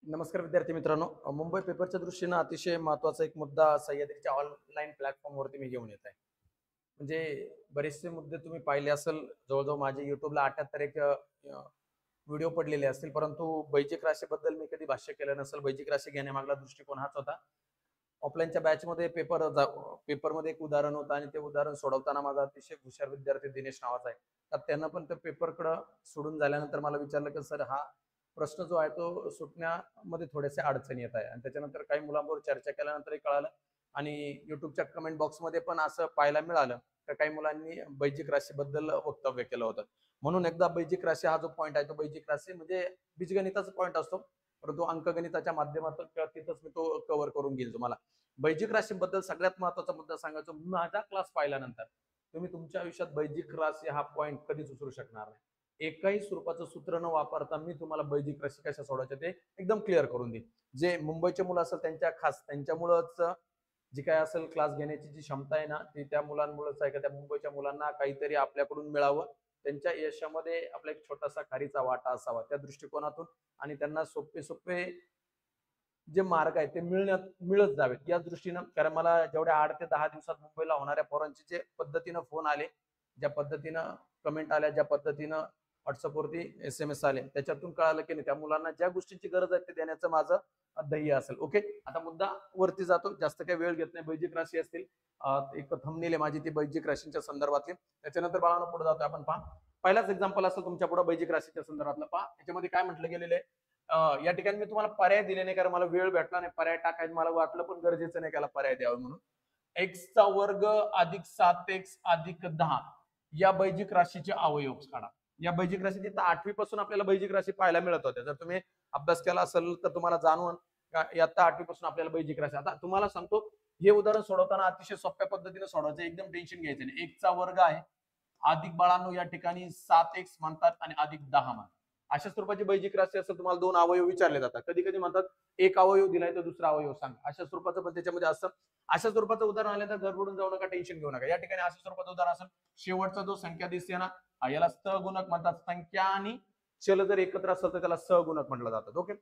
नमस्कार विद्यार्थी मित्रांनो. मुंबई पेपरच्या दृष्टीनं अतिशय महत्त्वाचा एक मुद्दा सह्याद्रीच्या ऑनलाईन प्लॅटफॉर्मवरती मी घेऊन येत आहे. म्हणजे बरेचसे मुद्दे तुम्ही पाहिले असेल. जवळजवळ माझ्या YouTubeला 78 एक व्हिडिओ पडलेले असतील. परंतु बैजिक राशीबद्दल मी कधी भाष्य केलं नसेल. बैजिक राशी घेण्यामागला दृष्टिकोन हाच होता. ऑफलाईनच्या बॅचमध्ये पेपरमध्ये एक उदाहरण होतं आणि ते उदाहरण सोडवताना माझा अतिशय हुशार विद्यार्थी दिनेश नावाचा आहे. तर त्यांना पण त्या पेपरकडं सोडून झाल्यानंतर मला विचारलं की सर हा प्रश्न जो आहे तो सुटण्यामध्ये थोडेसे अडचणी येत आहे आणि त्याच्यानंतर काही मुलांबरोबर चर्चा केल्यानंतरही कळालं आणि युट्यूबच्या कमेंट बॉक्समध्ये पण असं पाहायला मिळालं तर काही मुलांनी बैजिक राशीबद्दल वक्तव्य केलं होतं. म्हणून एकदा बैजिक राशी हा जो पॉईंट आहे तो बैजिक राशी म्हणजे बीजगणिताचा पॉईंट असतो, परंतु अंकगणिताच्या माध्यमातून तिथंच मी तो कव्हर करून घेईल तुम्हाला. बैजिक राशीबद्दल सगळ्यात महत्त्वाचा मुद्दा सांगायचा, माझा क्लास पाहिल्यानंतर तुम्ही तुमच्या आयुष्यात बैजिक राशी हा पॉईंट कधीच विसरू शकणार नाही. एकही स्वरूपाचं सूत्र न वापरता मी तुम्हाला बैजिक राशी कशा सोडवायच्या ते एकदम क्लिअर करून देईन. जे मुंबईचे मुलं असेल त्यांच्या खास त्यांच्यामुळंच जी काय असेल क्लास घेण्याची जी क्षमता आहे ना ती त्या मुलांमुळेच आहे. का त्या मुंबईच्या मुलांना काहीतरी आपल्याकडून मिळावं, त्यांच्या यशामध्ये आपला एक छोटासा खारीचा वाटा असावा त्या दृष्टिकोनातून आणि त्यांना सोपे सोपे जे मार्ग आहेत ते मिळत जावेत या दृष्टीनं. कारण मला जेवढ्या 8 ते 10 दिवसात मुंबईला होणाऱ्या पोरांचे जे पद्धतीनं फोन आले, ज्या पद्धतीनं कमेंट आल्या, ज्या पद्धतीनं व्हॉट्सअपवरती SMS आले, त्याच्यातून कळालं की नाही त्या मुलांना ज्या गोष्टींची गरज आहे ते देण्याचं माझं ध्येय असेल. ओके, आता मुद्दा वरती जातो, जास्त काही वेळ घेत नाही. बैजिक राशी असतील, एक थंबनेल आहे माझी ती बैजिक राशींच्या संदर्भातली. त्याच्यानंतर बाळांनो पुढे जातो आपण. पहा, पहिलाच एक्झाम्पल असेल तुमच्या पुढे बैजिक राशीच्या संदर्भातलं. पहा याच्यामध्ये काय म्हटलं गेलेलं आहे. या ठिकाणी मी तुम्हाला पर्याय दिले नाही कारण मला वेळ भेटला नाही पर्याय टाकायचं. मला वाटलं पण गरजेचं नाही त्याला पर्याय द्यावा म्हणून. एक्सचा वर्ग अधिक 7x अधिक 10 या बैजिक राशीचे अवयव काढा. या बैजिक राशी तिथं 8वी पासून आपल्याला बैजिक राशी पाहायला मिळत होत्या. जर तुम्ही अभ्यास केला असेल तर तुम्हाला जाणून इयत्ता 8वी पासून आपल्याला बैजिक राशी. आता तुम्हाला सांगतो हे उदाहरण सोडवताना अतिशय सोप्या पद्धतीने सोडवायचं, एकदम टेन्शन घ्यायचं नाही. एकचा वर्ग आहे अधिक बाळांनो या ठिकाणी 7x म्हणतात आणि अधिक 10 म्हणतात. अशा स्वरूपाची बैजिक राशी असेल तुम्हाला दोन अवयव विचारले जातात. कधी कधी म्हणतात एक अवयव दिलाय तर दुसरा अवयव सांग. अशा स्वरूपाचं पण त्याच्यामध्ये असतं. अशा स्वरूपाचं उदाहरण आलं तर गडबडून जाऊ नका, टेन्शन घेऊ नका. या ठिकाणी अशा स्वरूपाचं उदाहरण असेल, शेवटचा जो संख्या दिसते ना याला सहगुणक म्हणतात. संख्या आणि चल जर एकत्र असेल तर त्याला सहगुणक म्हटलं जातं. ओके,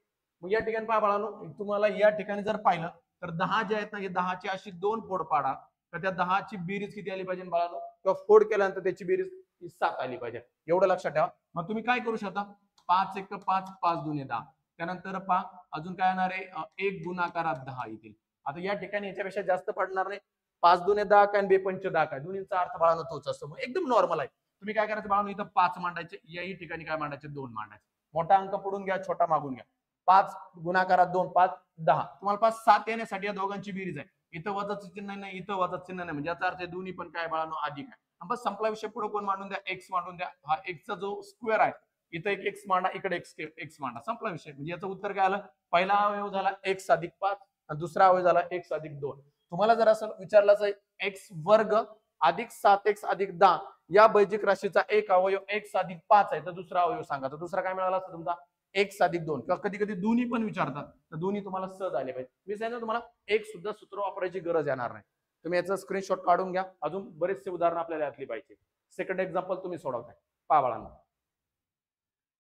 मग या ठिकाणी पहा बाळांनो, तुम्हाला या ठिकाणी जर पाहिलं तर 10 जे आहेत ना, हे 10ची अशी दोन फोड पाडा तर त्या 10ची बेरीज किती आली पाहिजे बाळांनो, किंवा फोड केल्यानंतर त्याची बेरीज 7 आली पाहिजे. एवढं लक्षात ठेवा. मग तुम्ही काय करू शकता, 5 1 5, 5 2 10. त्यानंतर पहा अजून काय येणार आहे, एक गुणाकारात 10 येतील. आता या ठिकाणी याच्यापेक्षा जास्त पडणार नाही. 5 2 10 काय, 2 5 10 काय, दोन्हीचा अर्थ बाळांनो तोच असतो. मग एकदम नॉर्मल आहे. तुम्ही काय करायचं बाळांनो, इथं 5 मांडायचे, याही ठिकाणी काय मांडायचे, 2 मांडायचे. मोठा अंक पुढून घ्या, छोटा मागून घ्या. 5 गुणाकारात 2 5 10. तुम्हाला 5 7 येण्यासाठी या दोघांची बेरीज आहे. इथं वजाचं चिन्ह नाही, इथं वजाचं चिन्ह नाही, म्हणजे याचा अर्थ दोन्ही पण काय बाळांनो अधिक आहे. बस संपला विषय. पुढे कोण मांडून द्या, एक्स मांडून द्या. हा एक्सचा जो स्क्वेअर आहे इथं एक एक्स मांडा, इकडे एक्स मांडा, संपला विषय. म्हणजे याचं उत्तर काय आलं, पहिला अवयव झाला एक्स अधिक 5 आणि दुसरा अवयव झाला एक्स अधिक 2. तुम्हाला जर असं विचारलं एक्स वर्ग अधिक 7x अधिक 10 या बैजिक राशीचा एक अवयव एक्स अधिक 5 आहे तर दुसरा अवयव सांगा, तर दुसरा काय मिळाला असता तुमचा एक्स अधिक 2. किंवा कधी कधी दोन्ही पण विचारतात तर दोन्ही तुम्हाला सहज आले पाहिजे. मी सांगितलं तुम्हाला एक सुद्धा सूत्र वापरायची गरज येणार नाही. तुम्ही याचा स्क्रीनशॉट काढून घ्या. अजून बरेचसे उदाहरण आपल्याला यातली पाहिजे. सेकंड एक्झाम्पल तुम्ही सोडवताय. पहा बाळांनो,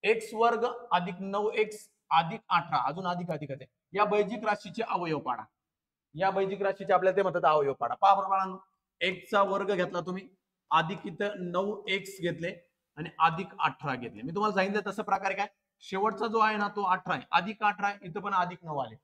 एक्स वर्ग अधिक 9x अधिक 18 अजून अधिक अधिक आहे या बैजिक राशीचे अवयव पाडा. या बैजिक राशीचे आपल्याला ते म्हणतात अवयव पाडा. पहा बरोबर बाळांनो, एक्सचा वर्ग घेतला तुम्ही, अधिक इथं 9x घेतले आणि अधिक 18 घेतले. मी तुम्हाला सांगितलं तसं प्रकारे काय, शेवटचा जो आहे ना तो 18 आहे, अधिक 18 आहे, इथं पण अधिक 9 आले.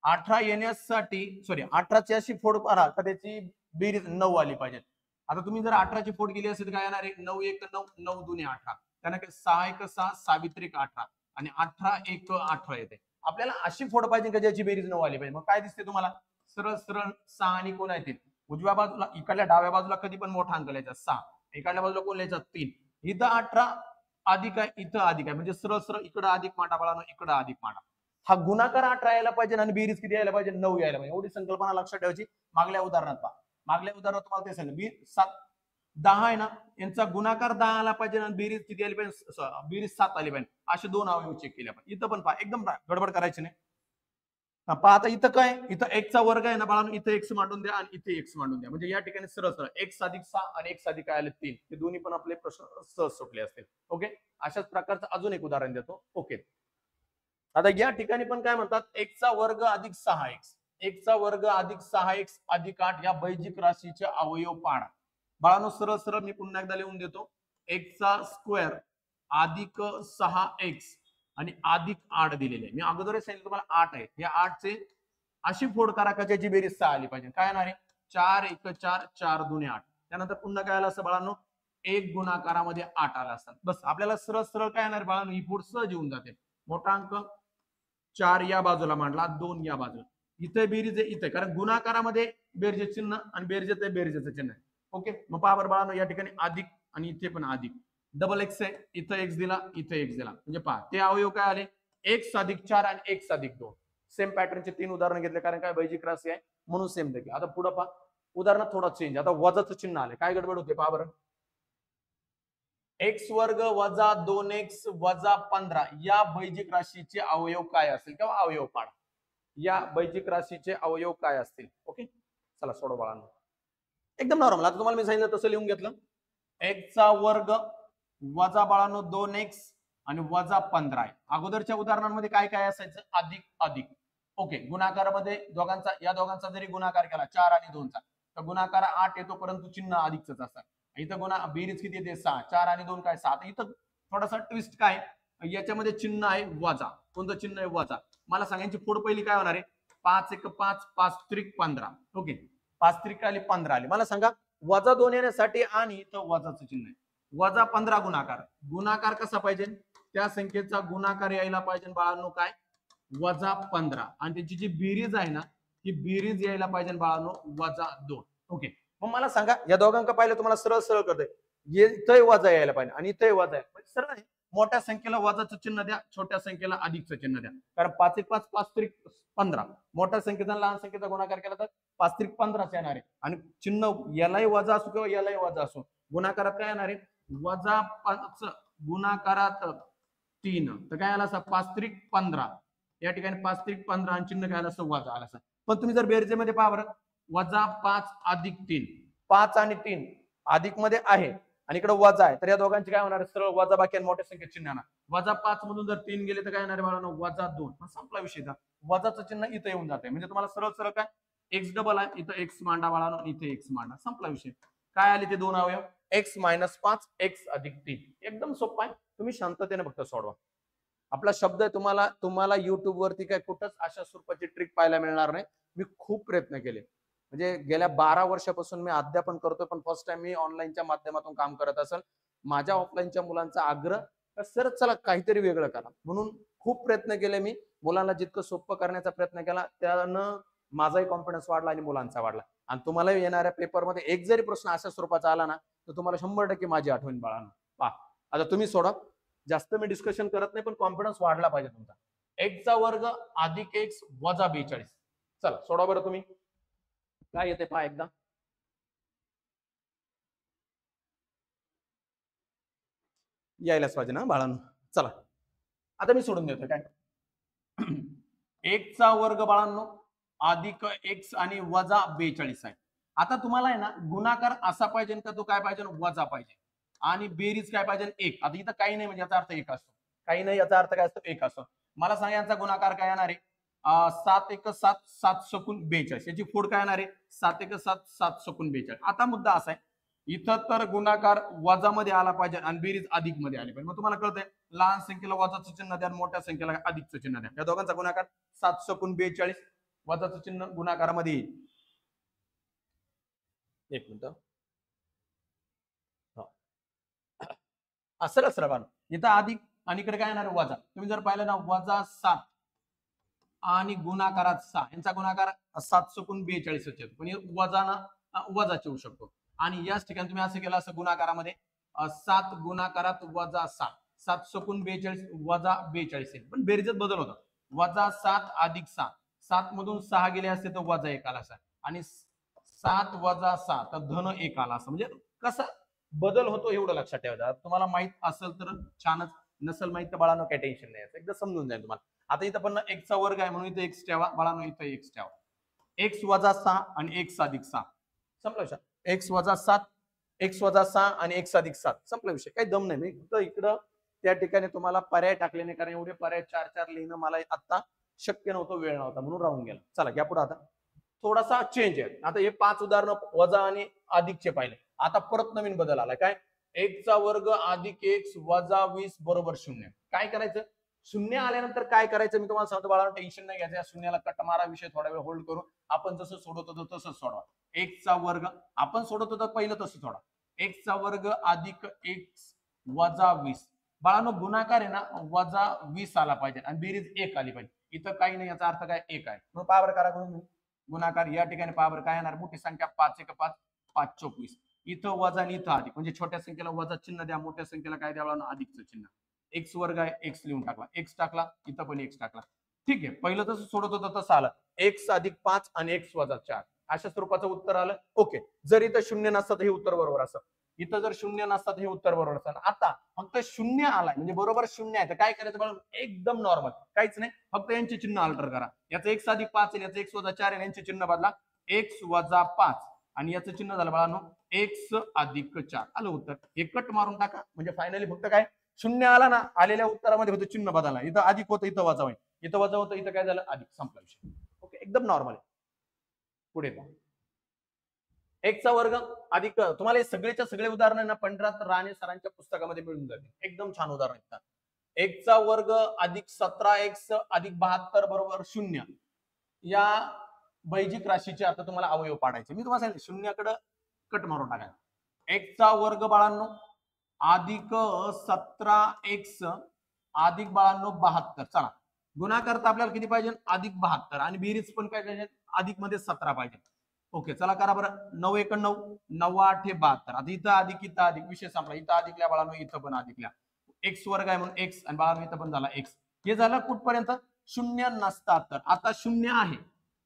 18 येण्यासाठी सॉरी 18ची अशी फोड पहा तर त्याची बेरीज 9 आली पाहिजे. आता तुम्ही जर 18ची फोड केली असेल तर काय येणार आहे, 9 1 9 9 2 18, त्यानं काय 6 1 6 सावित्री 18 आणि 18 1 18 येते. आपल्याला अशी फोड पाहिजे का ज्याची बेरीज 9 आली पाहिजे. मग काय दिसते तुम्हाला, सरळ सरळ 6 आणि कोण येतील उजव्या बाजूला, इकडल्या डाव्या बाजूला कधी पण मोठा अंक लिहायचा 6, इकडल्या बाजूला कोण लिहायचा 3. इथं 18 अधिक आहे, इथं अधिक आहे, म्हणजे सरळ सरळ इकडं अधिक मांडा बाळांनो, इकडं अधिक मांडा. हा गुणाकार 18 यायला पाहिजे आणि बेरीज किती यायला पाहिजे, 9 यायला पाहिजे. एवढी संकल्पना लक्षात ठेवायची. मागल्या उदाहरणात पहा, मागल्या उदाहरणात तुम्हाला ते सांगितलं 7 10 आहे ना, यांचा गुणाकार 10 आला पाहिजे आणि बेरीज किती आली पाहिजे, बेरीज 7 आली पाहिजे. असे दोन अवयव चेक केले पाहिजे. इथं पण पहा, एकदम गडबड करायची नाही. पहा आता इथं काय, इथं एक्सचा वर्ग आहे ना बाळांनो, इथं एक्स मांडून द्या आणि इथे एक्स मांडून द्या. म्हणजे या ठिकाणी सरळ सरळ एक्स अधिक 6 आणि एक्स अधिक काय आले 3. हे दोन्ही पण आपले प्रश्न सहज सुटले असतील. ओके, अशाच प्रकारचं अजून एक उदाहरण देतो. ओके, आता या ठिकाणी पण काय म्हणतात, एक्सचा वर्ग अधिक 6x, एक्सचा वर्ग अधिक 6x अधिक 8 या बैजिक राशीचे अवयव पाडा. बाळांनो सरळ सरळ मी पुन्हा एकदा लिहून देतो. एक्सचा स्क्वेअर अधिक 6x आणि अधिक 8 दिलेले आहे. मी अगोदरच सांगितलं तुम्हाला 8 आहे. या 8 चे अशी फोड करा का ज्याची बेरीज 6 आली पाहिजे. काय येणार आहे, 4 1 4 4 2 8. त्यानंतर पुन्हा काय आलं असं बाळांनो, एक गुणाकारामध्ये 8 आला असतात. बस आपल्याला सरळ सरळ काय येणार बाळांनो, ही फोड सहज येऊन जाते. मोठा अंक 4 या बाजूला मांडला, 2 या बाजूला. इथे बेरीज आहे इथे, कारण गुणाकारामध्ये बेरजे चिन्ह आणि बेरजेत बेरजेचं चिन्ह आहे. ओके, मग पहा बरं बाळांनो, या ठिकाणी अधिक आणि इथे पण अधिक. डबल एक्स आहे, इथं एक्स दिला, इथं एक्स दिला. म्हणजे पहा ते अवयव काय आले, एक्स अधिक 4 आणि एक्स अधिक 2. सेम पॅटर्नचे 3 उदाहरण घेतले, कारण काय बैजिक राशी आहे म्हणून सेम देखील. आता पुढे पहा, उदाहरणात थोडा चेंज. आता वजाचं चिन्ह आले, काय गडबड होते पहा बरं. एक्स वर्ग वजा 2x वजा 15 या बैजिक राशीचे अवयव काय असतील किंवा अवयव पाडा. या बैजिक राशीचे अवयव काय असतील. ओके, चला सोडवा बाळांनो. एकदम नॉर्मल. आता तुम्हाला मी सांगितलं तसं लिहून घेतलं. एक्सचा वर्ग वजा बाळांनो 2x आणि वजा 15 आहे. अगोदरच्या उदाहरणांमध्ये काय काय असायचं, अधिक अधिक. ओके, गुणाकारामध्ये दोघांचा, या दोघांचा जरी गुणाकार केला 4 आणि 2 चा, तर गुणाकार 8 येतो, परंतु चिन्ह अधिकच असतात. इथं गुणा बेरीज किती येते 6, 4 आणि 2 काय 7. इथं थोडासा ट्विस्ट काय, याच्यामध्ये चिन्ह आहे वजा. कोणतं चिन्ह आहे, वजा. मला सांगायची फोड पहिली काय होणार आहे, 5 1 5 5 त्रिक 15. ओके, 5 त्रिक आली 15 आली. मला सांगा वजा 2 येण्यासाठी आणि इथं वजाचं चिन्ह आहे. वजा 15 गुणाकार, गुणाकार कसा पाहिजे, त्या संख्येचा गुणाकार यायला पाहिजे बाळांनो काय, वजा 15. आणि त्याची जी बेरीज आहे ना, ती बेरीज यायला पाहिजे बाळांनो वजा 2. ओके, मग मला सांगा या दोघांका पाहिलं तुम्हाला सरळ सरळ करते, इथंही वजा यायला पाहिजे आणि इथंही वजा आहे, म्हणजे सरळ आहे. मोठ्या संख्येला वजाचं चिन्ह द्या, छोट्या संख्येला अधिकचं चिन्ह द्या. कारण 5 1 5 5 त्रिक 15. मोठ्या संख्येचा लहान संख्येचा गुणाकार केला तर 5 त्रिक 15 येणार आहे. आणि चिन्ह यालाही वजा असो किंवा यालाही वजा असो, गुणाकारात काय येणार आहे, वजा 5 गुणाकारात 3. तर काय आला असा 5 त्रिक 15. या ठिकाणी 5 त्रिक 15 आणि चिन्ह काय आलं असं वजा आला असं. पण तुम्ही जर बेरजेमध्ये पहा बरं, वजा 5 अधिक 3, 5 आणि 3 अधिक मध्ये आहे आणि इकडे वजा आहे, तर या दोघांची काय होणार, सरळ वजा बाकी आणि मोठ्या संख्येत चिन्ह येणार. वजा 5 मधून जर 3 गेले तर काय येणार बाळांनो, वजा 2. संपला विषय. वजाचं चिन्ह इथं येऊन जाते, म्हणजे तुम्हाला सरळ सरळ काय, एक्स डबल आहे, इथं एक्स मांडा बाळांनो, इथे एक्स मांडा. संपला विषय. काय आले ते दोन अवयव, एक्स मायनस 5 एक्स अधिक 3. एकदम सोपं आहे, तुम्ही शांततेने फक्त सोडवा. आपला शब्द आहे, तुम्हाला युट्यूब वरती काय कुठंच अशा स्वरूपाची ट्रिक पाहायला मिळणार नाही. मी खूप प्रयत्न केले, म्हणजे गेल्या 12 वर्षापासून मी अध्यापन करतोय, पण फर्स्ट टाइम मी ऑनलाईनच्या माध्यमातून काम करत असेल. माझ्या ऑफलाईनच्या मुलांचा आग्रह, सर चला काहीतरी वेगळं करा, म्हणून खूप प्रयत्न केले मी. मुलांना जितकं सोपं करण्याचा प्रयत्न केला, त्यानं माझाही कॉन्फिडन्स वाढला आणि मुलांचा वाढला. आणि तुम्हाला येणाऱ्या पेपरमध्ये एक जरी प्रश्न अशा स्वरूपाचा आला ना, तर तुम्हाला 100% माझी आठवण बाळांनो. पहा आता तुम्ही सोडा, जास्त मी डिस्कशन करत नाही, पण कॉन्फिडन्स वाढला पाहिजे तुमचा. एक्सचा वर्ग अधिक एक्स वजा 42. चला सोडा बरं तुम्ही. काय येते पहा एकदा, यायलाच पाहिजे ना बाळांनो. चला आता मी सोडून देतो. काय एक्सचा वर्ग बाळांनो अधिक एक्स आणि वजा 42 आहे. आता तुम्हाला आहे ना, गुणाकार असा पाहिजे का, तो काय पाहिजे, वजा पाहिजे. आणि बेरीज काय पाहिजे, 1. आता इथं काही नाही, म्हणजे याचा अर्थ 1 असतो. काही नाही याचा अर्थ काय असतो, 1 असतो. मला सांगा यांचा गुणाकार काय येणार आहे, 7 1 7 7 सकून 42. याची फोड काय येणार आहे, 7 1 7 7 सकून 42. आता मुद्दा असा आहे, इथं तर गुणाकार वजा मध्ये आला पाहिजे आणि बेरीज अधिक मध्ये आली पाहिजे. मग तुम्हाला कळतंय, लहान संख्येला वजाचं चिन्ह द्या, मोठ्या संख्येला अधिकचं चिन्ह द्या. या दोघांचा गुणाकार 7 सकून 42, वजाचं चिन्ह गुणाकारामध्ये येईल. एक मिनिट, सरळ सरळ बाण, इथं अधिक आणि इकडे काय येणार, वजा. तुम्ही जर पाहिलं ना, वजा 7 आणि गुणाकारात 6, यांचा गुणाकार 7 सकून 42 येतो, पण वजा ना वजाच येऊ शकतो. आणि याच ठिकाणी तुम्ही असं केलं, असं गुणाकारामध्ये 7 गुणाकारात वजा 7, 7 सकून 42 वजा 42 येईल, पण बेरीजत बदल होता. वजा 7 अधिक 7, 7 मधून 6 गेले असते तर वजा 1 आला असता, आणि 7 वजा 6 तर धन 1 आला असता. म्हणजे कसा बदल होतो एवढं लक्षात ठेवा. तुम्हाला माहित असेल तर छानच, नसेल माहित तर बाळांनो काही टेन्शन नाही, एकदा समजून जाईल तुम्हाला. आता इथं पण एक्सचा वर्ग आहे म्हणून इथे एक्स ठेवा बाळांनो, इथं एक्स ठेवा. एक्स वजा 6 आणि एक्स अधिक 6 संपला विषय. एक्स वजा 7 एक्स वजा 6 आणि एक्स अधिक 7 संपला विषय. काही दम नाही. मी फक्त इकडं त्या ठिकाणी तुम्हाला पर्याय टाकले नाही, कारण एवढे पर्याय 4 लिहिणं मला आता शक्य नव्हतं, वेळ नव्हता, म्हणून राहून गेला. चला घ्या पुढे. आता थोडासा चेंज आहे. आता हे 5 उदाहरणं वजा आणि अधिकचे पाहिले. आता परत नवीन बदल आलाय. काय? x चा वर्ग अधिक x वजा 20 बरोबर 0. काय करायचं? शून्य आल्यानंतर काय करायचं मी तुम्हाला सांगतो बाळांनो, टेन्शन नाही घ्यायचं. या शून्याला कट मारा, विषय थोडा वेळ होल्ड करू. आपण जसं सोडवत होतो तसंच सोडवा. x चा वर्ग आपण सोडवत होतो पहिलं तसं सोडा. x चा वर्ग अधिक x वजा 20. बाळांनो गुणाकार आहे ना, वजा 20 आला पाहिजे आणि बेरीज 1 आली पाहिजे. इथं काही नाही, याचा अर्थ काय? 1 आहे. मग पावर करा गुणाकार. या ठिकाणी पावर काय येणार? मोठी संख्या 5 1 5 5 24. इथं वजा आणि इथं अधिक, म्हणजे छोट्या संख्येला वजा चिन्ह द्या, मोठ्या संख्येला काय द्यावं? अधिकचं चिन्ह. एक्स वर्ग आहे, एक्स लिहून टाकला, एक्स टाकला, इथं पण एक्स टाकला. ठीक आहे, पहिलं तसं सोडत होतं तसं आलं. एक्स अधिक 5 आणि एक्स वजा 4 अशा स्वरूपाचं उत्तर आलं. ओके, जर इथं शून्य नसतं तर हे उत्तर बरोबर असतं. इथं जर शून्य नसतं तर हे उत्तर बरोबर असतं. आता फक्त शून्य आलाय म्हणजे बरोबर शून्य आहे, तर काय करायचं बघा? एकदम नॉर्मल, काहीच नाही, फक्त यांचे चिन्ह अल्टर करा. याचं एक्स अधिक 5 आणि याचं एक्स वजा 4 आहे, यांचे चिन्ह बदला. एक्स वजा 5 आणि याचं चिन्ह झालं बाळांनो एक्स अधिक 4. आलं उत्तर. हे कट मारून टाका, म्हणजे फायनली फक्त काय? शून्य आला ना, आलेल्या उत्तरामध्ये होतं चिन्ह बदलला. इथं अधिक होतं, इथं वजा होईल, इथं वजा होतं, इथं काय झालं? अधिक. संपला विषय. ओके, एकदम नॉर्मल. पुढे एक्सचा वर्ग अधिक, तुम्हाला हे सगळेच्या सगळे उदाहरण ना पंडित राणे सरांच्या पुस्तकामध्ये मिळून जातील. एकदम छान उदाहरण आहेत. एक्सचा वर्ग अधिक 17x अधिक 72 बरोबर 0. या बैजिक राशीचे आता तुम्हाला अवयव पाडायचे. मी तुम्हाला सांगितलं शून्याकडे कट मारून टाका. एक्सचा वर्ग बाळांनो अधिक 17x अधिक बाळांनो 72. चला गुणाकार तर आपल्याला किती पाहिजे? अधिक 72 आणि बेरीज पण काय पाहिजे? अधिक मध्ये 17 पाहिजे. ओके, चला करा बरं. 9 1 9 9 8 हे 72. आता इथं अधिक इथं अधिक, विषय संपला. इथं अधिकल्या बाळांनो, इथं पण अधिकल्या. एक्स वर्ग आहे म्हणून एक्स आणि बाळांनो इथं पण झाला एक्स. हे झालं कुठपर्यंत? शून्य नसतात. तर आता शून्य आहे,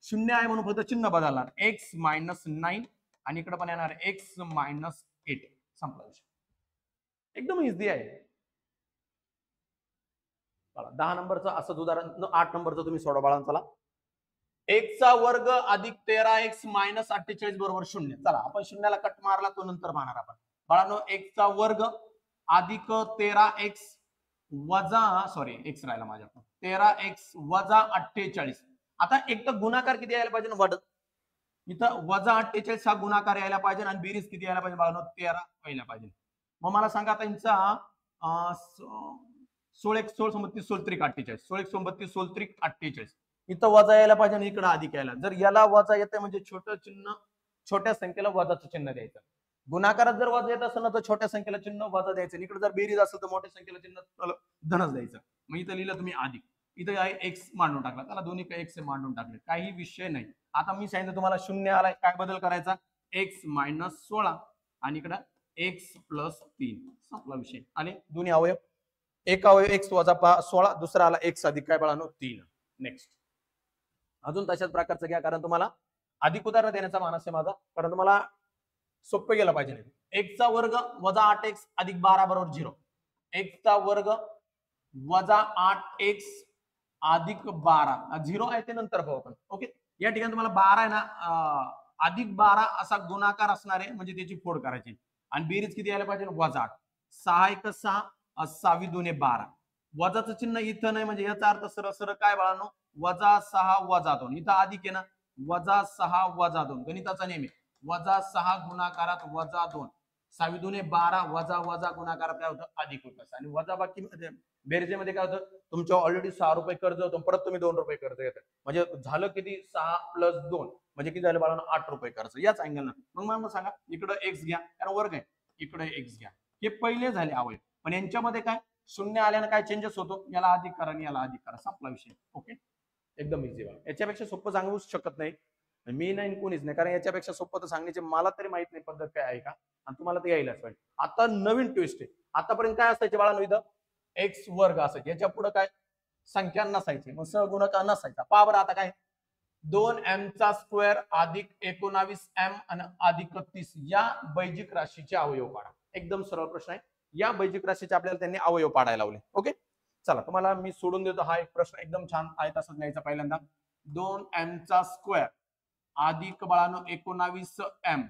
शून्य आहे म्हणून फक्त चिन्ह बदलणार. एक्स मायनस 9 आणि इकडे पण येणार एक्स मायनस 8. संपला विषय. एकदम इझी आहे. 10 नंबरचं असंच उदाहरण 8 नंबरचं तुम्ही सोडा बाळांनो. चला, एक्सचा वर्ग अधिक 13x मायनस 48 बरोबर 0. चला आपण शून्याला कट मारला, तो नंतर मारणार आपण. बाळांनो एक्सचा वर्ग अधिक 13x वजा, सॉरी एक्स राहिला माझ्याकडून, 13x वजा 48. आता एक तर गुणाकार किती यायला पाहिजे? वड. इथं वजा 48 हा गुणाकार यायला पाहिजे आणि बेरीज किती यायला पाहिजे बाळांनो? 13 व्हायला पाहिजे. मग मला सांगा आता यांचा 16 1 16 36 16 त्रिक 48, 16 1 36 16 त्रिक 48. इथं वजा यायला पाहिजे आणि इकडे अधिक यायला. जर याला वजा येते म्हणजे छोटं चिन्ह, छोट्या संख्येला वजाचं चिन्ह द्यायचं. गुणाकारात जर वजा येत असेल ना तर छोट्या संख्येला चिन्ह वजा द्यायचं. इकडे जर बेरीज असेल तर मोठ्या संख्येला चिन्ह धनच द्यायचं. मग इथं लिहिलं तुम्ही अधिक, इथं आहे एक्स मांडून टाकला, त्याला दोन्ही एक्स मांडून टाकले, काही विषय नाही. आता मी सांगितलं तुम्हाला शून्य आलाय, काय बदल करायचा? एक्स मायनस 16 आणि इकडं एक्स प्लस 3. संपला विषय. आणि दोन्ही अवयव, एक अवयव एक्स वजा 16, दुसरा आला एक्स अधिक काय बाळांनो 3. नेक्स्ट अजून तशाच प्रकारचं घ्या, कारण तुम्हाला अधिक उदाहरण देण्याचा मानस आहे माझा, कारण तुम्हाला सोपं गेलं पाहिजे. एक्सचा वर्ग वजा 8x अधिक 12 बरोबर 0. एक्सचा वर्ग वजा 8x अधिक 12 0 आहे ते नंतर पाहू आपण. ओके, या ठिकाणी तुम्हाला 12 आहे ना, अधिक 12 असा गुणाकार असणार आहे, म्हणजे त्याची फोड करायची आणि बेरीज किती यायला पाहिजे? वजा 8. 6 1 6 6 2 12. वजाचं चिन्ह इथं नाही, म्हणजे याचा अर्थ सरळ सरळ काय बाळांनो? वजा 6 वजा 2. इथं अधिक आहे ना, वजा 6 वजा 2. गणिताचा नेहमी वजा 6 गुणाकारात वजा 2. 6 2 12 वजा वजा गुणाकारात काय होतं? अधिक होतं. आणि वजा बाकी बेरजेमध्ये काय होतं? तुमच्या ऑलरेडी 6 रुपये कर्ज होतं, परत तुम्ही 2 रुपये कर्ज घेता, म्हणजे झालं किती? 6 प्लस 2 म्हणजे किती झालं बाळांनो? 8 रुपये कर्ज. याच अँगलनं मग मला सांगा, इकडे एक्स घ्या कारण वर्ग आहे, इकडे एक्स घ्या. हे पहिले झाले अवयव, पण यांच्यामध्ये काय शून्य आल्यानं काय चेंजेस होतो? याला अधिक करा आणि याला अधिक करा. संपला विषय. ओके, एकदम इझी. याच्यापेक्षा सोपं सांगूच शकत नाही मी, नाही कोणीच नाही, कारण याच्यापेक्षा सोपं तर सांगण्याची मला तरी माहित नाही पद्धत काय आहे का, आणि तुम्हाला ते यायलाच पाहिजे. आता नवीन ट्विस्ट आहे. आतापर्यंत काय असायचे बाळांनो? इथं एक्स वर्ग असायचे, याच्या पुढे काय संख्या नसायची, मग सहगुणक नसायचा. पहा बरं आता काय, 2m चा स्क्वेअर अधिक 19m आणि अधिक 30 या बैजिक राशीचे अवयव पाडा. एकदम सरळ प्रश्न आहे. या बैजिक राशीचे आपल्याला त्यांनी अवयव पाडायला लावले. ओके, चला तुम्हाला मी सोडून देतो. हा एक प्रश्न एकदम छान आहे, तसंच न्यायचा. पहिल्यांदा 2m चा स्क्वेअर अधिक बाळांनो 19m,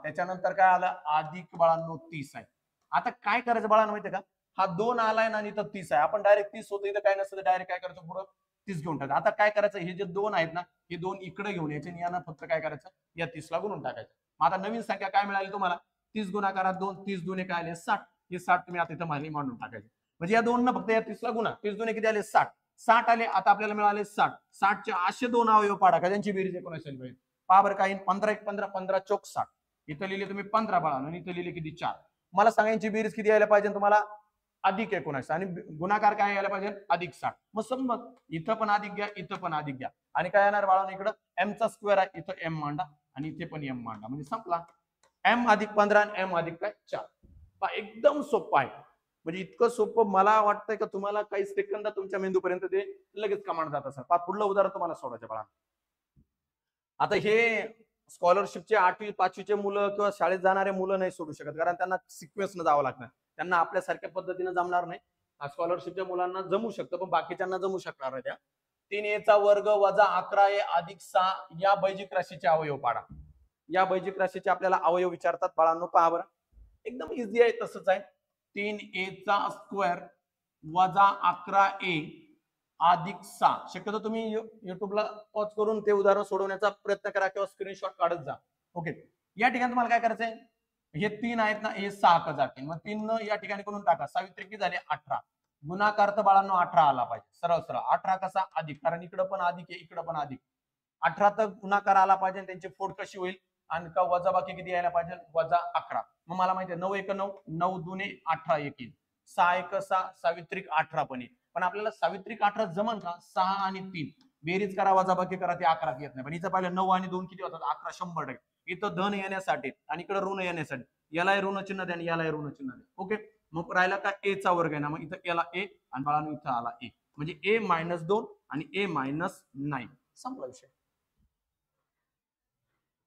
त्याच्यानंतर काय आलं? अधिक बाळांनो 30 आहे. आता काय करायचं बाळांनो माहितीये का? हा 2 आलाय ना आणि इथं 30 आहे. आपण डायरेक्ट 30 होतं, इथं काय नसतं डायरेक्ट काय करायचं पुढं 30 घेऊन टाकायचं. आता काय करायचं, हे जे 2 आहेत ना, हे 2 इकडे घेऊन यायचे आणि यांना फक्त काय करायचं, या 30 ला गुणून टाकायचं. मग आता नवीन संख्या काय मिळाली तुम्हाला, 30 गुणाकारात 2, 30 दुने काय आले 60. हे 60 तुम्ही आता इथं मांडून टाकायचे. म्हणजे या 2 ना फक्त या 30 ला गुणा, 30 दुने किती आले 60. 60 आले. आता आपल्याला मिळाले 60. 60 चे असे 2 अवयव पाडा का त्यांची बेरीज 19 मिळेल. पहा बरं काही 15 1 15 15 चौक 60. इथं लिहिले तुम्ही 15 बाळा आणि इथं लिहिले किती 4. मला सांगा यांची बेरीज किती यायला पाहिजे तुम्हाला, अधिक 19 आणि गुणाकार काय यायला पाहिजे अधिक 60. मग समज इथं पण अधिक घ्या, इथं पण अधिक घ्या आणि काय येणार बाळांनो, इकडं एम चा स्क्वेअर आहे, इथं एम मांडा आणि इथे पण एम मांडा, म्हणजे संपला. एम अधिक 15 आणि एम अधिक काय 4. एकदम सोपं आहे. म्हणजे इतकं सोपं मला वाटतंय का तुम्हाला काही सेकंदात तुमच्या मेंदूपर्यंत ते लगेच कमांड जात असेल. पुढलं उदाहरण तुम्हाला सोडायचं बाळा. आता हे स्कॉलरशिपचे 8वी 5वीचे मुलं किंवा शाळेत जाणारे मुलं नाही सोडू शकत, कारण त्यांना सिक्वेन्सनं जावं लागणार. त्यांना आपल्यासारख्या पद्धतीने जमणार नाही. स्कॉलरशिपच्या मुलांना जमू शकतं, पण बाकीच्यांना जमू शकणार नाही. त्या 3a चा वर्ग वजा 11a अधिक 6 या बैजिक राशीचे अवयव पाडा. या बैजिक राशीचे आपल्याला अवयव विचारतात बाळांनो. पहा बरं, एकदम इझी आहे, तसंच आहे. 3a चा स्क्वेअर वजा 11a अधिक 6. शक्यतो तुम्ही युट्यूबला पॉज करून ते उदाहरण सोडवण्याचा प्रयत्न करा किंवा स्क्रीनशॉट काढत जा. ओके, या ठिकाणी तुम्हाला काय करायचंय, हे 3 आहेत ना, हे 6 का जातील. मग 3 या ठिकाणी करून टाका. 6 त्रिकी झाले 18. गुणाकार तर बाळांनो 18 आला पाहिजे. सरळ सरळ 18 कसा अधिक, कारण इकडं पण अधिक आहे, इकडं पण अधिक. 18 तर गुणाकार आला पाहिजे, त्यांची फोड कशी होईल आणि का वजा बाकी किती यायला पाहिजे वजा 11. मग मला माहिती आहे 9 1 9, 9 दुने 18 येईल. 6 1 6, सावित्रिक 18 पण येईल. पण आपल्याला सावित्रिक 18 जमन का, 6 आणि 3 बेरीज करा वजा बाकी करा, ते 11 येत नाही. पण इथं पाहिलं 9 आणि 2 किती होतात 11, 100%. इथं धन येण्यासाठी आणि इकडे ऋण येण्यासाठी याला ऋण चिन्ह द्या आणि याला ऋण चिन्ह द्या. ओके, मग राहिला का ए चा वर्ग आहे ना, मग इथं याला ए आणि बाळांनो इथं आला ए, म्हणजे ए -2 आणि ए -9. संपला विषय.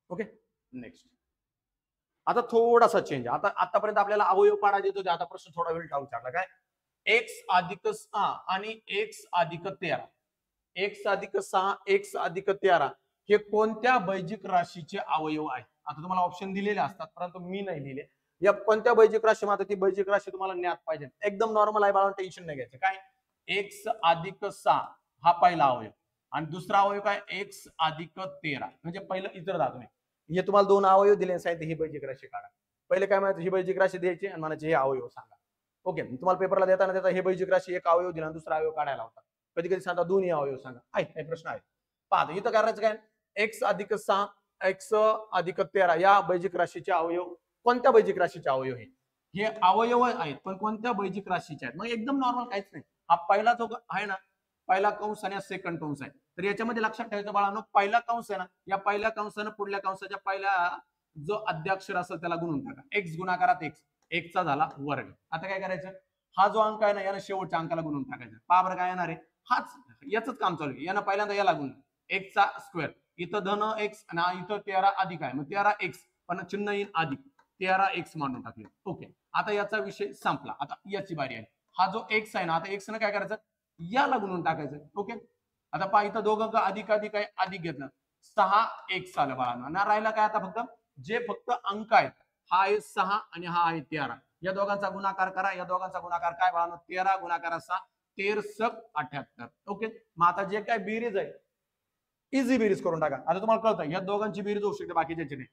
Okay, next. आता थोडासा चेंज. आता आतापर्यंत आपल्याला अवयव पाडा देत होते, आता प्रश्न थोडा वेळ टाळू टाकला. काय x अधिक 6 आणि x अधिक 13. x अधिक 6 x अधिक 13 हे कोणत्या बैजिक राशीचे अवयव आहेत. आता तुम्हाला ऑप्शन दिलेले असतात, परंतु मी नाही लिहिले. या कोणत्या बैजिक राशी, मात्र ती बैजिक राशी तुम्हाला ज्ञात पाहिजे. एकदम नॉर्मल आहे बाळा, टेन्शन नाही घ्यायचं. काय x अधिक 6 हा पहिला अवयव आणि दुसरा अवयव काय x अधिक 13. म्हणजे पहिलं इतर धातू नाही. हे तुम्हाला 2 अवयव दिले, सांगितले ही बैजिक राशी काढा. पहिले काय माहिती, ही बैजिक राशी द्यायची आणि म्हणायचे हे अवयव सांगा. ओके, तुम्हाला पेपरला देताना हे बैजिक राशी एक अवयव दिला, दुसरा अवयव काढायला होता. कधी कधी सांगता दोन्ही अवयव सांगा. आहे प्रश्न आहे. पहा इथं करायचं काय, x अधिक 6 x अधिक 13 या बैजिक राशीचे अवयव कोणत्या बैजिक राशीचे अवयव हे अवयव आहेत, पण कोणत्या बैजिक राशीचे आहेत. मग एकदम नॉर्मल काहीच नाही. हा पहिला जो आहे ना, पहिला कंस आणि सेकंड कंस आहे. तर याच्यामध्ये लक्षात ठेवायचं बाळांनो, पहिला कंस आहे ना, या पहिल्या कंसानं पुढल्या कंसाच्या पहिल्या जो अद्याक्षर असेल त्याला गुणून टाका. x गुणाकारात x, x चा झाला वर्ग. आता काय करायचं, हा जो अंक आहे ना, याला शेवटच्या अंकाला गुणून टाकायचा. पहा बरं काय येणार आहे, हाच याच काम चालू आहे. यानं पहिल्यांदा याला गुण, x चा स्क्वेअर, इथं धन x आणि इथं 13 अधिक आहे, मग 13x पण चिन्ह येईल अधिक, 13x मांडून टाकले. ओके, आता याचा विषय संपला. आता याची बारी आहे. हा जो x आहे ना, आता x ने काय करायचं, याला गुणून टाकायचं. ओके, आता पहा इथं दोघं अधिक अधिक आहे, अधिक घेतलं 6x आलं बाळांनो. आणि राहिला काय आता फक्त जे फक्त अंक आहेत, हा आहे 6 आणि हा आहे 13. या दोघांचा गुणाकार करा. या दोघांचा गुणाकार काय बाळांनो, 13 गुणाकार 6 13 78. ओके, मग आता जे काय बेरीज आहे इझी बेरीज करून टाका. आता तुम्हाला कळतं या दोघांची बेरीज होऊ शकते, बाकीच्या नाही.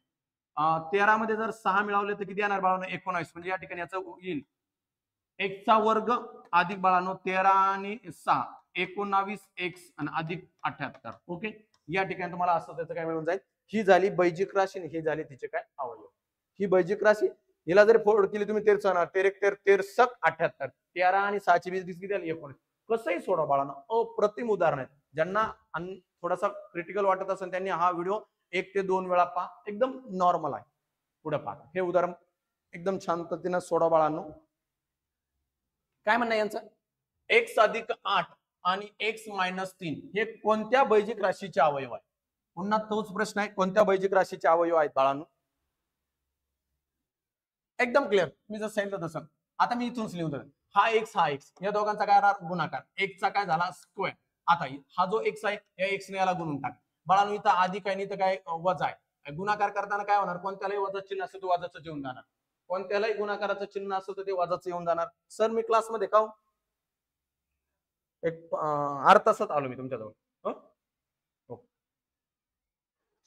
13 मध्ये जर 6 मिळवले तर किती येणार बाळांनो 19. म्हणजे या ठिकाणी याचं येईल x चा वर्ग अधिक बाळांनो 13 आणि 6 19x आणि अधिक 78. ओके, या ठिकाणी तुम्हाला असं त्याचं काय मिळून जाईल. ही झाली बैजिक राशी आणि ही झाली तिचे काय अवयव. ही बैजिक राशी, हिला जर फोड केली तुम्ही 13 13 78. 13 आणि 6 ची बेरीज किती आली 19. कसंही सोडा बाळांनो, अप्रतिम उदाहरण आहे. ज्यांना थोडासा क्रिटिकल वाटत असेल त्यांनी हा व्हिडिओ 1 ते 2 वेळा पहा. एकदम नॉर्मल आहे. पुढे पहा, हे उदाहरण एकदम शांततेने सोडा बाळांनो. काय म्हणणं यांचं, x अधिक 8 आणि x -3 हे कोणत्या बैजिक राशीचे अवयव आहे. पुन्हा तोच प्रश्न आहे, कोणत्या बैजिक राशीचे अवयव आहेत बाळांनो. एकदम क्लिअर, मी जसं सांगितलं तसं. आता मी इथूनच लिहून देतो, हा x या दोघांचा काय गुणाकार, x चा काय झाला स्क्वेअर. आता हा जो x आहे या x ने याला गुणून टाक. बाळांनो इथं अधिक आहे, इथं काय वजा आहे. गुणाकार करताना काय होणार, कोणत्यालाही वजा चिन्ह असेल तो वजाचं चिन्ह जाणार. कोणत्यालाही गुणाकाराचं चिन्ह असेल तर ते वजाचं येऊन जाणार. सर मी क्लासमध्ये का एक अर्धा तासात आलो मी तुमच्याजवळ.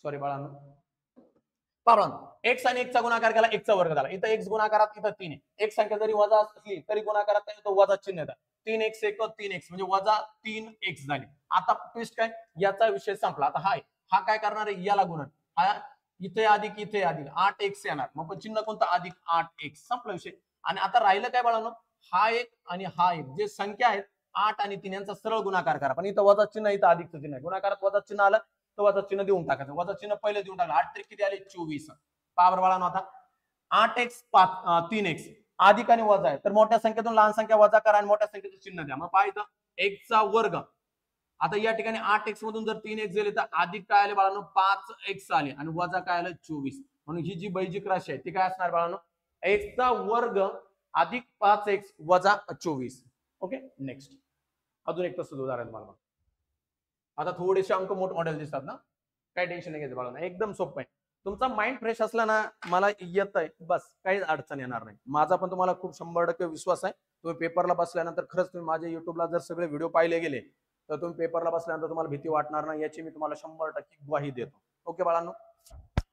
सॉरी बाळांनो. एक्स आणि एक्सचा गुणाकार केला, एक्सचा वर्ग झाला. इथं एक्स गुणाकारात इथं 3 आहे. एक संख्या जरी वजा असली तरी गुणाकारात तो वजा चिन्ह येतात. 3x एक 3x म्हणजे वजा 3x झाले. आता ट्विस्ट काय, याचा विषय संपला. आता हा काय करणार आहे, याला गुणन. हा इथे अधिक इथे अधिक 8x येणार. मग पण चिन्ह कोणतं, अधिक 8x. संपला विषय. आणि आता राहिलं काय बाळांनो, हा एक आणि हा एक जे संख्या आहेत 8 आणि 3 यांचा सरळ गुणाकार करा. पण इथं वजा चिन्ह, इथं अधिकचं चिन्ह आहे. गुणाकारात वजा चिन्ह आलं तर वजा चिन्ह देऊन टाकायचं. वजा चिन्ह पहिले देऊन टाकलं. 8 त्रिक किती आले, 24. पावर बाळांनो आता 8x 3x अधिक आणि वजा आहे. तर मोठ्या संख्येतून लहान संख्या वजा करा आणि मोठ्या संख्येचं चिन्ह द्या. मग पाहायचं x चा वर्ग. आता या ठिकाणी 8x मधून जर 3x गेले तर अधिक काय आले बाळांनो, 5x आले आणि वजा काय आलं, 24. म्हणून ही जी बैजिक राशी आहे ती काय असणार बाळांनो, x चा वर्ग अधिक 5x वजा 24. ओके, नेक्स्ट अजून एक तसंच उदाहरण मला. आता थोडेसे अंक मोठ मॉडेल दिसतात ना, काही टेन्शन नाही घ्यायचं बाळांनो, एकदम सोपं आहे. तुमचा माइंड फ्रेश असला ना, मला येत आहे बस, काहीच अडचण येणार नाही. माझा पण तुम्हाला खूप 100% विश्वास आहे. तुम्ही पेपरला बसल्यानंतर खरंच तुम्ही माझ्या युट्यूबला जर सगळे व्हिडिओ पाहिले गेले तर तुम्ही पेपरला बसल्यानंतर तुम्हाला भीती वाटणार नाही, याची मी तुम्हाला 100% ग्वाही देतो. ओके बाळांनो,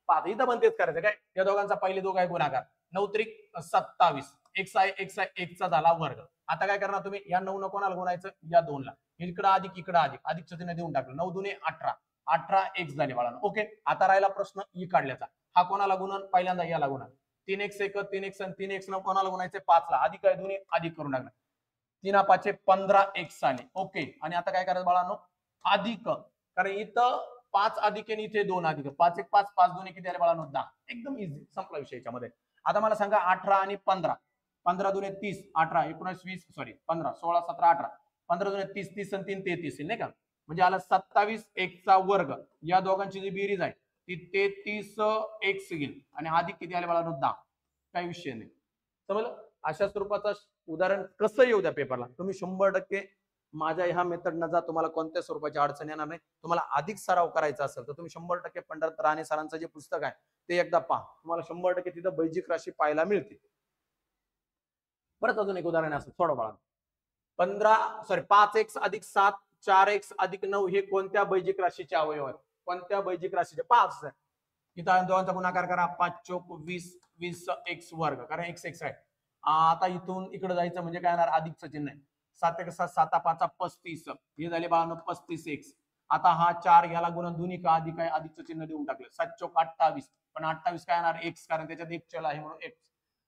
पाहता इथं पण तेच करायचं काय, या दोघांचा पहिले दोघं आहे गुणाकार. 9 त्रिक 27 एक्स आहे एक्सचा झाला वर्ग. आता काय करणार तुम्ही, या 9 न कोणाला गुणायचं, या 2 ला. इकडं अधिक इकडं अधिक, अधिकचं चिन्ह देऊन टाकलं. 9 दुने 18 18 एक्स झाले बाळांनो. ओके, आता राहिला प्रश्न ई काढल्याचा. हा कोणाला गुणन, पहिल्यांदा याला गुणन. 3x एक 3x आणि 3x न कोणाला गुणायचे, 5 ला. अधिक आहे दोन्ही अधिक करून टाकलं. 3 5 15x आले. ओके, आणि आता काय करायचं बाळांनो, अधिक, कारण इथं 5 अधिक आणि इथे 2 अधिक. 5 1 5 5 2 किती आले बाळांनो, 10. एकदम इझी, संपला विषय याच्यामध्ये. आता मला सांगा 18 आणि 15. 15 दुने 30, 18 19 20 सॉरी 15 16 17 18. 15 दुने 30 30 आणि 3 33 नाही का, म्हणजे आला 27 एक्सचा वर्ग. या दोघांची जी बेरीज आहे ती 33 एक्स येईल आणि अधिक किती आले बाळांनो, 10. काही विषय नाही, समजलं. अशा स्वरूपाचं उदाहरण कसं येऊ द्या पेपरला, तुम्ही 100% माझ्या ह्या मेथड न जा, तुम्हाला कोणत्या स्वरूपाची अडचण येणार नाही. तुम्हाला अधिक सराव करायचा असेल तर तुम्ही 100% पंडित राणे सरांचं जे पुस्तक आहे ते एकदा पहा. तुम्हाला 100% तिथं बैजिक राशी पाहायला मिळते. परत अजून एक उदाहरण असं थोडं बाळा, 5x अधिक 7 4x अधिक 9 हे कोणत्या बैजिक राशीचे अवयव आहेत, कोणत्या बैजिक राशीचे, 5 आहे. इथं दोघांचा गुणाकार करा, 5 चौक 20 20 एक्स वर्ग, कारण एक्स एक्स आहे. आता इथून इकडे जायचं म्हणजे काय येणार, अधिकचं चिन्ह आहे. 7 1 7 7 5 35 हे झाले बाळांनो 35 एक्स. आता हा 4 याला गुणन दोन्ही का अधिक आहे, अधिकचं चिन्ह देऊन टाकलं. 7 चौक 28, पण 28 काय येणार, एक्स, कारण त्याच्यात एक चल आहे म्हणून एक्स.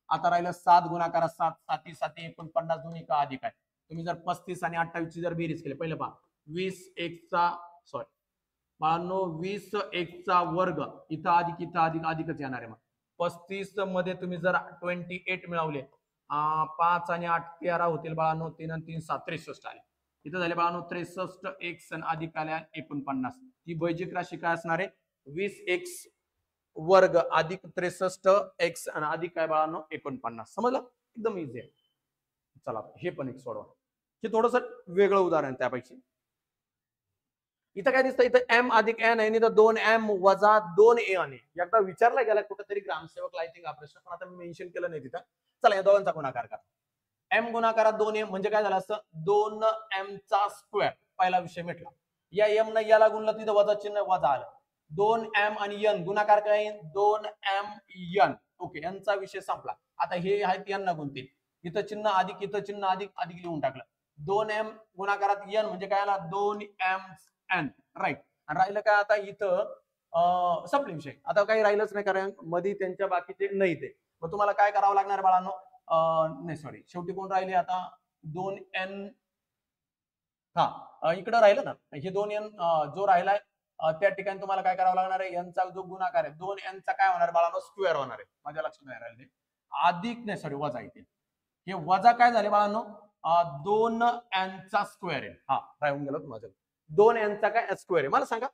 आता राहिलं 7 गुणाकारात 7 7 7 49 दोन्ही का अधिक आहे. तुम्ही जर 35 आणि 28 ची जर बेरीज केली, पहिलं पहा 20 एक्सचा सॉरी बाळांनो 20 एक्सचा वर्ग, इथं अधिक इथं अधिक, अधिकच येणार आहे. मग 35 मध्ये तुम्ही जर 28 मिळवले, 5 आणि 8 13 होतील बाळांनो, 3 आणि 3 7 63 आले. इथं झाले बाळांनो 63 एक्स आणि अधिक आल्या 49. ही बैजिक राशी काय असणार आहे, 20 एक्स वर्ग अधिक 63 एक्स आणि अधिक काय बाळांनो 49. समजलं, एकदम इझी आहे. चला हे पण एक सोडवा, हे थोडस वेगळं उदाहरण त्यापैकी. इथं काय दिसतं, इथं m अधिक n आहे, इथं 2m वजा 2a आहे. एकदा विचारला गेला कुठेतरी ग्रामसेवक लाइटिंग हा प्रश्न, पण आता मी मेन्शन केलं नाही तिथं. चला या दोघांचा गुणाकार करा. m गुणाकारात 2a म्हणजे काय झालं असतं, 2m चा स्क्वेअर. पहिला विषय मिटला. या m न याला गुणलं तिथं वजा चिन्ह वजा आलं. 2m आणि n गुणाकार काय, 2m n. ओके, n चा विषय संपला. आता हे आहेत n ना गुणतील, इथं चिन्ह अधिक इथं चिन्ह अधिक, अधिक लिहून टाकलं. 2m गुणाकारात n म्हणजे काय आला, 2mn. राईट. आणि राहिलं काय आता इथं संपले विषय. आता काही राहिलंच नाही, कारण मध्ये त्यांच्या बाकीचे नाही ते. मग तुम्हाला काय करावं लागणार बाळांनो, नाही सॉरी शेवटी कोण राहिले आता, 2n. हा इकडं राहिलं ना, हे 2n जो राहिलाय त्या ठिकाणी तुम्हाला काय करावं लागणार आहे, यांचा जो गुणाकार आहे 2n चा काय होणार बाळांनो, स्क्वेअर होणार आहे. माझ्या लक्षात नाही राहिले, अधिक नाही सॉरी वजा इथे. हे वजा काय झाले बाळांनो, 2n चा स्क्वेअर आहे. हा राहून गेलो माझं, 2n चा काय स्क्वेअर आहे. मला सांगा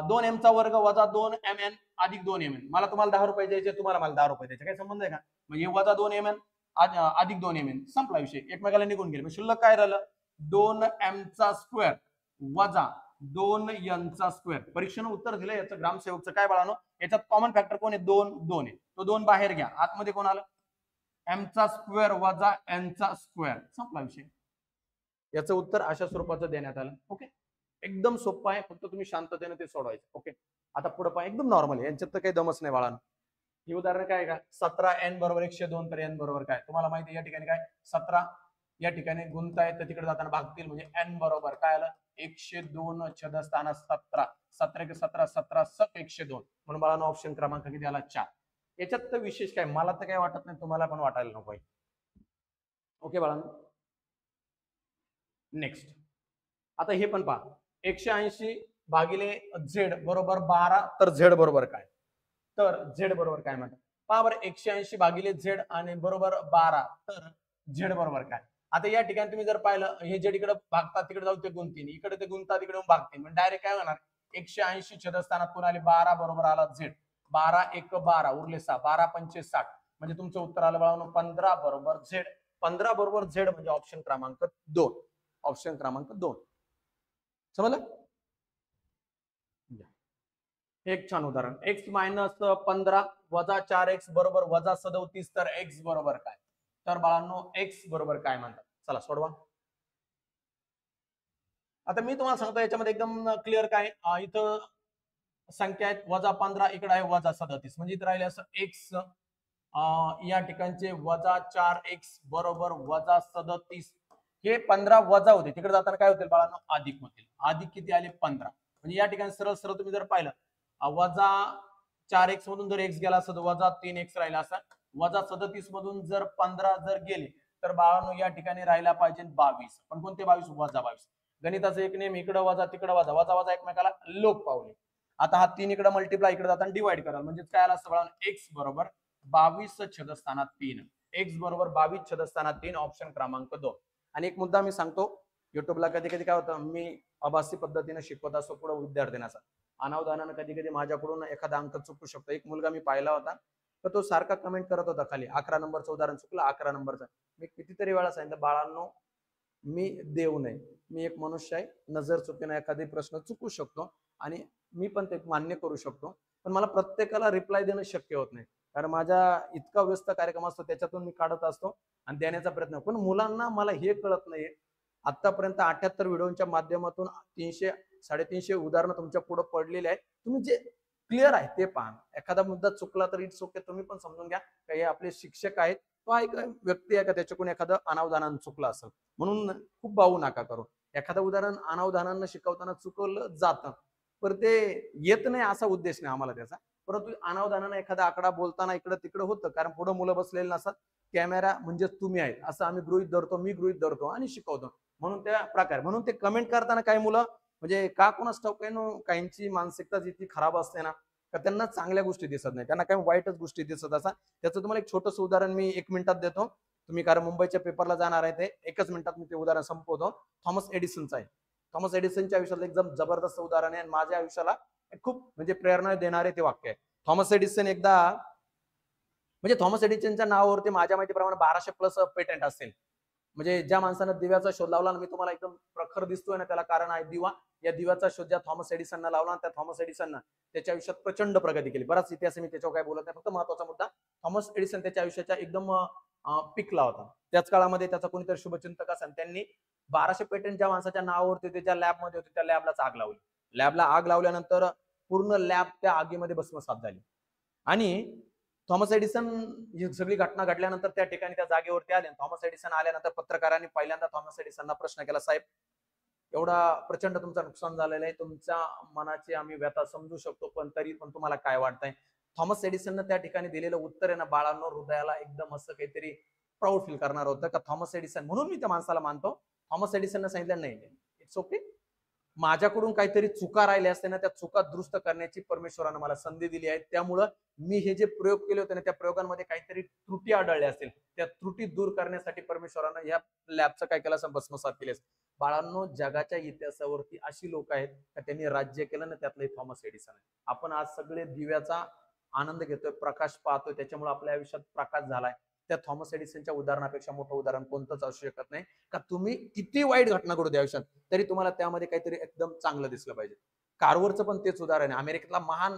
2m चा वर्ग वजा 2mn अधिक 2mn. मला तुम्हाला 10 रुपये द्यायचे, तुम्हाला मला 10 रुपये द्यायचे, काय संबंध आहे का. म्हणजे वजा 2mn अधिक 2mn, संपला विषय, एकमेकाला निघून गेले. शिल्लक काय राहिलं, 2m चा स्क्वेअर वजा 2n चा स्क्वेअर. परीक्षेनं उत्तर दिलं याचं ग्रामसेवकचं काय बाळानो, याच्यात कॉमन फॅक्टर कोण आहे, 2 आहे. तो 2 बाहेर घ्या, आतमध्ये कोण आलं, m चा स्क्वेअर वजा n चा स्क्वेअर. संपला विषय. याचं उत्तर अशा स्वरूपाचं देण्यात आलं. ओके, एकदम सोपं आहे, फक्त तुम्ही शांततेने ते सोडवायचं. ओके, आता पुढे पहा, एकदम नॉर्मल आहे, यांच्यात तर काही दमच नाही बाळांनो. ही उदाहरण काय का, 17n बरोबर 102 तर n बरोबर काय तुम्हाला माहिती आहे. या ठिकाणी काय 17 या ठिकाणी गुंताय तर तिकडे जाताना भागतील, म्हणजे n बरोबर काय आलं 102 छेदस्थाना 17. 17 के 17 17 सक 102. म्हणून बाळांनो ऑप्शन क्रमांक किती आला 4. याच्यात तर विशेष काय, मला तर काय वाटत नाही, तुम्हाला पण वाटायला नको. ओके बाळांनो, नेक्स्ट आता हे पण पहा, 180 भागिले z बरोबर 12 तर z बरोबर काय, तर z बरोबर काय म्हणतात पहा बरं. 180 भागिले z आणि बरोबर 12 तर z बरोबर काय. आता या ठिकाणी तुम्ही जर पाहिलं, हे जे इकडे भागतात तिकडे जाऊ ते गुंतीन, इकडे ते गुंतात इकडे भागतील, म्हणजे डायरेक्ट काय होणार 180 छेदस्थानात कोण आले 12 बरोबर आला z. 12 1 12 उरले 6, 12 पंचे 60, म्हणजे तुमचं उत्तर आलं बाळांनो 15 बरोबर z. 15 बरोबर z म्हणजे ऑप्शन क्रमांक 2. ऑप्शन क्रमांक 2 समजलं. एक छान उदाहरण, x मायनस 15 वजा 4x बरोबर वजा 37 तर x बरोबर काय. तर बाळांनो x बरोबर काय म्हणतात, चला सोडवा. आता मी तुम्हाला सांगतो याच्यामध्ये एकदम क्लिअर काय, इथं संख्या आहेत वजा 15, इकडे आहे वजा 37, म्हणजे इथं राहिले असं x या ठिकाणचे वजा 4x बरोबर वजा 37. हे 15 वजा होते, तिकडे जाताना काय होतील बाळांनो अधिक होतील. अधिक किती आले 15, म्हणजे या ठिकाणी सरळ सरळ तुम्ही जर पाहिलं वजा 4x मधून जर x गेला असता तर वजा 3x राहिला असता. वजा 37 मधून जर 15 जर गेले तर बाळांनो या ठिकाणी राहिला पाहिजे 22. पण कोणते 22, वजा 22. गणिताचं एक नेम, इकडे वजा तिकडे वजा, वजा वजा एकमेकाला लोप पावले. आता हा 3 इकडे मल्टिप्लाय इकडे जाताना डिवाइड कराल, म्हणजे काय आला असतं बाळांनो x बरोबर 22 छेदस्थानात 3. x बरोबर 22 छेदस्थानात 3 ऑप्शन क्रमांक 2. आणि एक मुद्दा मी सांगतो, युट्यूबला कधी कधी काय होतं, मी आभासी पद्धतीने शिकवत असतो पुढे विद्यार्थ्यांना, अनावधानानं कधी कधी माझ्याकडून एखादा अंक चुकू शकतो. एक मुलगा मी पाहिला होता, तर तो सारखा कमेंट करत होता खाली 11 नंबरचं उदाहरण चुकलं, 11 नंबरचं. मी कितीतरी वेळा सांगितलं बाळांनो मी देव नाही, मी एक मनुष्य आहे, नजर चुकीने एखादी प्रश्न चुकू शकतो आणि मी पण ते मान्य करू शकतो, पण मला प्रत्येकाला रिप्लाय देणं शक्य होत नाही, कारण माझा इतका व्यस्त कार्यक्रम असतो त्याच्यातून मी काढत असतो आणि देण्याचा प्रयत्न. पण मुलांना मला हे कळत नाहीये, आतापर्यंत 78 व्हिडिओच्या माध्यमातून 300 350 उदाहरणं तुमच्या पुढे पडलेले आहेत, तुम्ही जे क्लिअर आहे ते पहा. एखादा मुद्दा चुकला तर इट्स ओके, तुम्ही पण समजून घ्या का हे आपले शिक्षक आहेत, तो एक व्यक्ती आहे का त्याच्याकडून एखादं अनावधानानं चुकलं असेल, म्हणून खूप भाऊ नका करू. एखादं उदाहरण अनावधानानं शिकवताना चुकवलं जातं, पर ते येत नाही असा उद्देश नाही आम्हाला त्याचा, परंतु अनावधानानं एखादा आकडा बोलताना इकडं तिकडं होतं, कारण पुढे मुलं बसलेले नसतात, कॅमेरा म्हणजे तुम्ही आहेत असं आम्ही गृहीत धरतो, मी गृहीत धरतो आणि शिकवतो, म्हणून त्या प्रकारे. म्हणून ते कमेंट करताना काही मुलं म्हणजे का कोणाच ठाऊक काहींची मानसिकता जितकी खराब असते ना, का त्यांना चांगल्या गोष्टी दिसत नाही, त्यांना काही वाईटच गोष्टी दिसत असतात. त्याचं तुम्हाला एक छोटंसं उदाहरण मी 1 मिनिटात देतो, तुम्ही कारण मुंबईच्या पेपरला जाणार आहे, ते 1च मिनिटात मी ते उदाहरण संपवतो. थॉमस एडिसनचं आहे. थॉमस एडिसनच्या आयुष्यातलं एकदम जबरदस्त उदाहरण आहे आणि माझ्या आयुष्याला खूप म्हणजे प्रेरणा देणारे ते वाक्य आहे. थॉमस एडिसन एकदा, म्हणजे थॉमस एडिसनच्या नावावरती माझ्या माहितीप्रमाणे 1200 प्लस पेटंट असतील. म्हणजे ज्या माणसानं दिव्याचा शोध लावला ना, मी तुम्हाला एकदम प्रखर दिसतोय ना, त्याला कारण आहे दिवा. या दिव्याचा शोध ज्या थॉमस एडिसननं लावला, त्या थॉमस एडिसननं त्याच्या आयुष्यात प्रचंड प्रगती केली. बराच इतिहास मी त्याच्यावर काय बोलत नाही, फक्त महत्वाचा मुद्दा, थॉमस एडिसन त्याच्या आयुष्याच्या एकदम पिकला होता. त्याच काळामध्ये त्याचा कोणीतरी शुभचिंतक असेल, त्यांनी 1200 पेटंट ज्या माणसाच्या नावावरती त्याच्या लॅबमध्ये होते, त्या लॅबलाच आग लावली. लॅबला आग लावल्यानंतर पूर्ण लॅब त्या आगीमध्ये भस्मसात झाली. आणि थॉमस एडिसन ही सगळी घटना घडल्यानंतर त्या ठिकाणी त्या जागेवरती आले. थॉमस एडिसन आल्यानंतर पत्रकारांनी पहिल्यांदा थॉमस एडिसनला प्रश्न केला, साहेब एवढा प्रचंड तुमचं नुकसान झालेलं आहे, तुमच्या मनाची आम्ही व्यथा समजू शकतो, पण तरी पण तुम्हाला काय वाटतंय. थॉमस एडिसननं त्या ठिकाणी दिलेलं उत्तर आहे ना बाळांनो, हृदयाला एकदम असं काहीतरी प्राऊड फील करणार होतं का थॉमस एडिसन, म्हणून मी त्या माणसाला मानतो. थॉमस एडिसननं सांगितलं नाही, इट्स ओके, माझ्याकडून काहीतरी चुका राहिल्या असते ना, त्या चुका दुरुस्त करण्याची परमेश्वरानं मला संधी दिली आहे. त्यामुळं मी हे जे प्रयोग केले होते ना, त्या प्रयोगांमध्ये काहीतरी त्रुटी आढळल्या असतील, त्या त्रुटी दूर करण्यासाठी परमेश्वरानं या लॅबचं काय केलं असं भस्मसात केले. बाळांनो, जगाच्या इतिहासावरती अशी लोक आहेत का त्यांनी राज्य केलं ना, त्यातलं थॉमस एडिसन आहे. आपण आज सगळे दिव्याचा आनंद घेतोय, प्रकाश पाहतोय, त्याच्यामुळे आपल्या आयुष्यात प्रकाश झालाय. त्या थॉमस एडिसनच्या उदाहरणापेक्षा मोठं उदाहरण कोणतंच असू शकत नाही. का तुम्ही किती वाईट घटना घडू द्या आयुष्यात तरी तुम्हाला त्यामध्ये काहीतरी एकदम चांगलं दिसलं पाहिजे. कारवरचं पण तेच उदाहरण आहे. अमेरिकेतला महान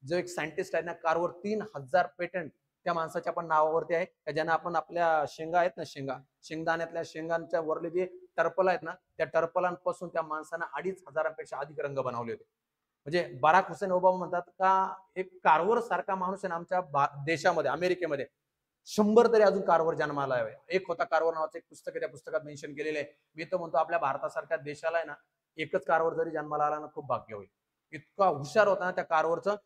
जो एक सायंटिस्ट आहे ना, कारवर 3000 पेटंट त्या माणसाच्या पण नावावरती आहे, ज्यानं आपण आपल्या शेंगा आहेत ना, शेंगदाण्यातल्या शेंगांच्या वरले जे टर्पल आहेत ना, त्या टर्पलांपासून त्या माणसानं 2500पेक्षा अधिक रंग बनवले होते. म्हणजे बराक हुसेन ओबामा म्हणतात का एक कारवर सारखा माणूस आहे ना आमच्या देशामध्ये, अमेरिकेमध्ये 100 तरी अजून कारवर जन्माला यावे. एक होता कारवर नावाचं एक पुस्तक आहे, त्या पुस्तकात मेन्शन केलेलं आहे. मी तर म्हणतो आपल्या भारतासारख्या देशाला आहे ना, एकच कारवर जरी जन्माला आला ना खूप भाग्य होईल. इतका हुशार होता ना त्या कारवरचं.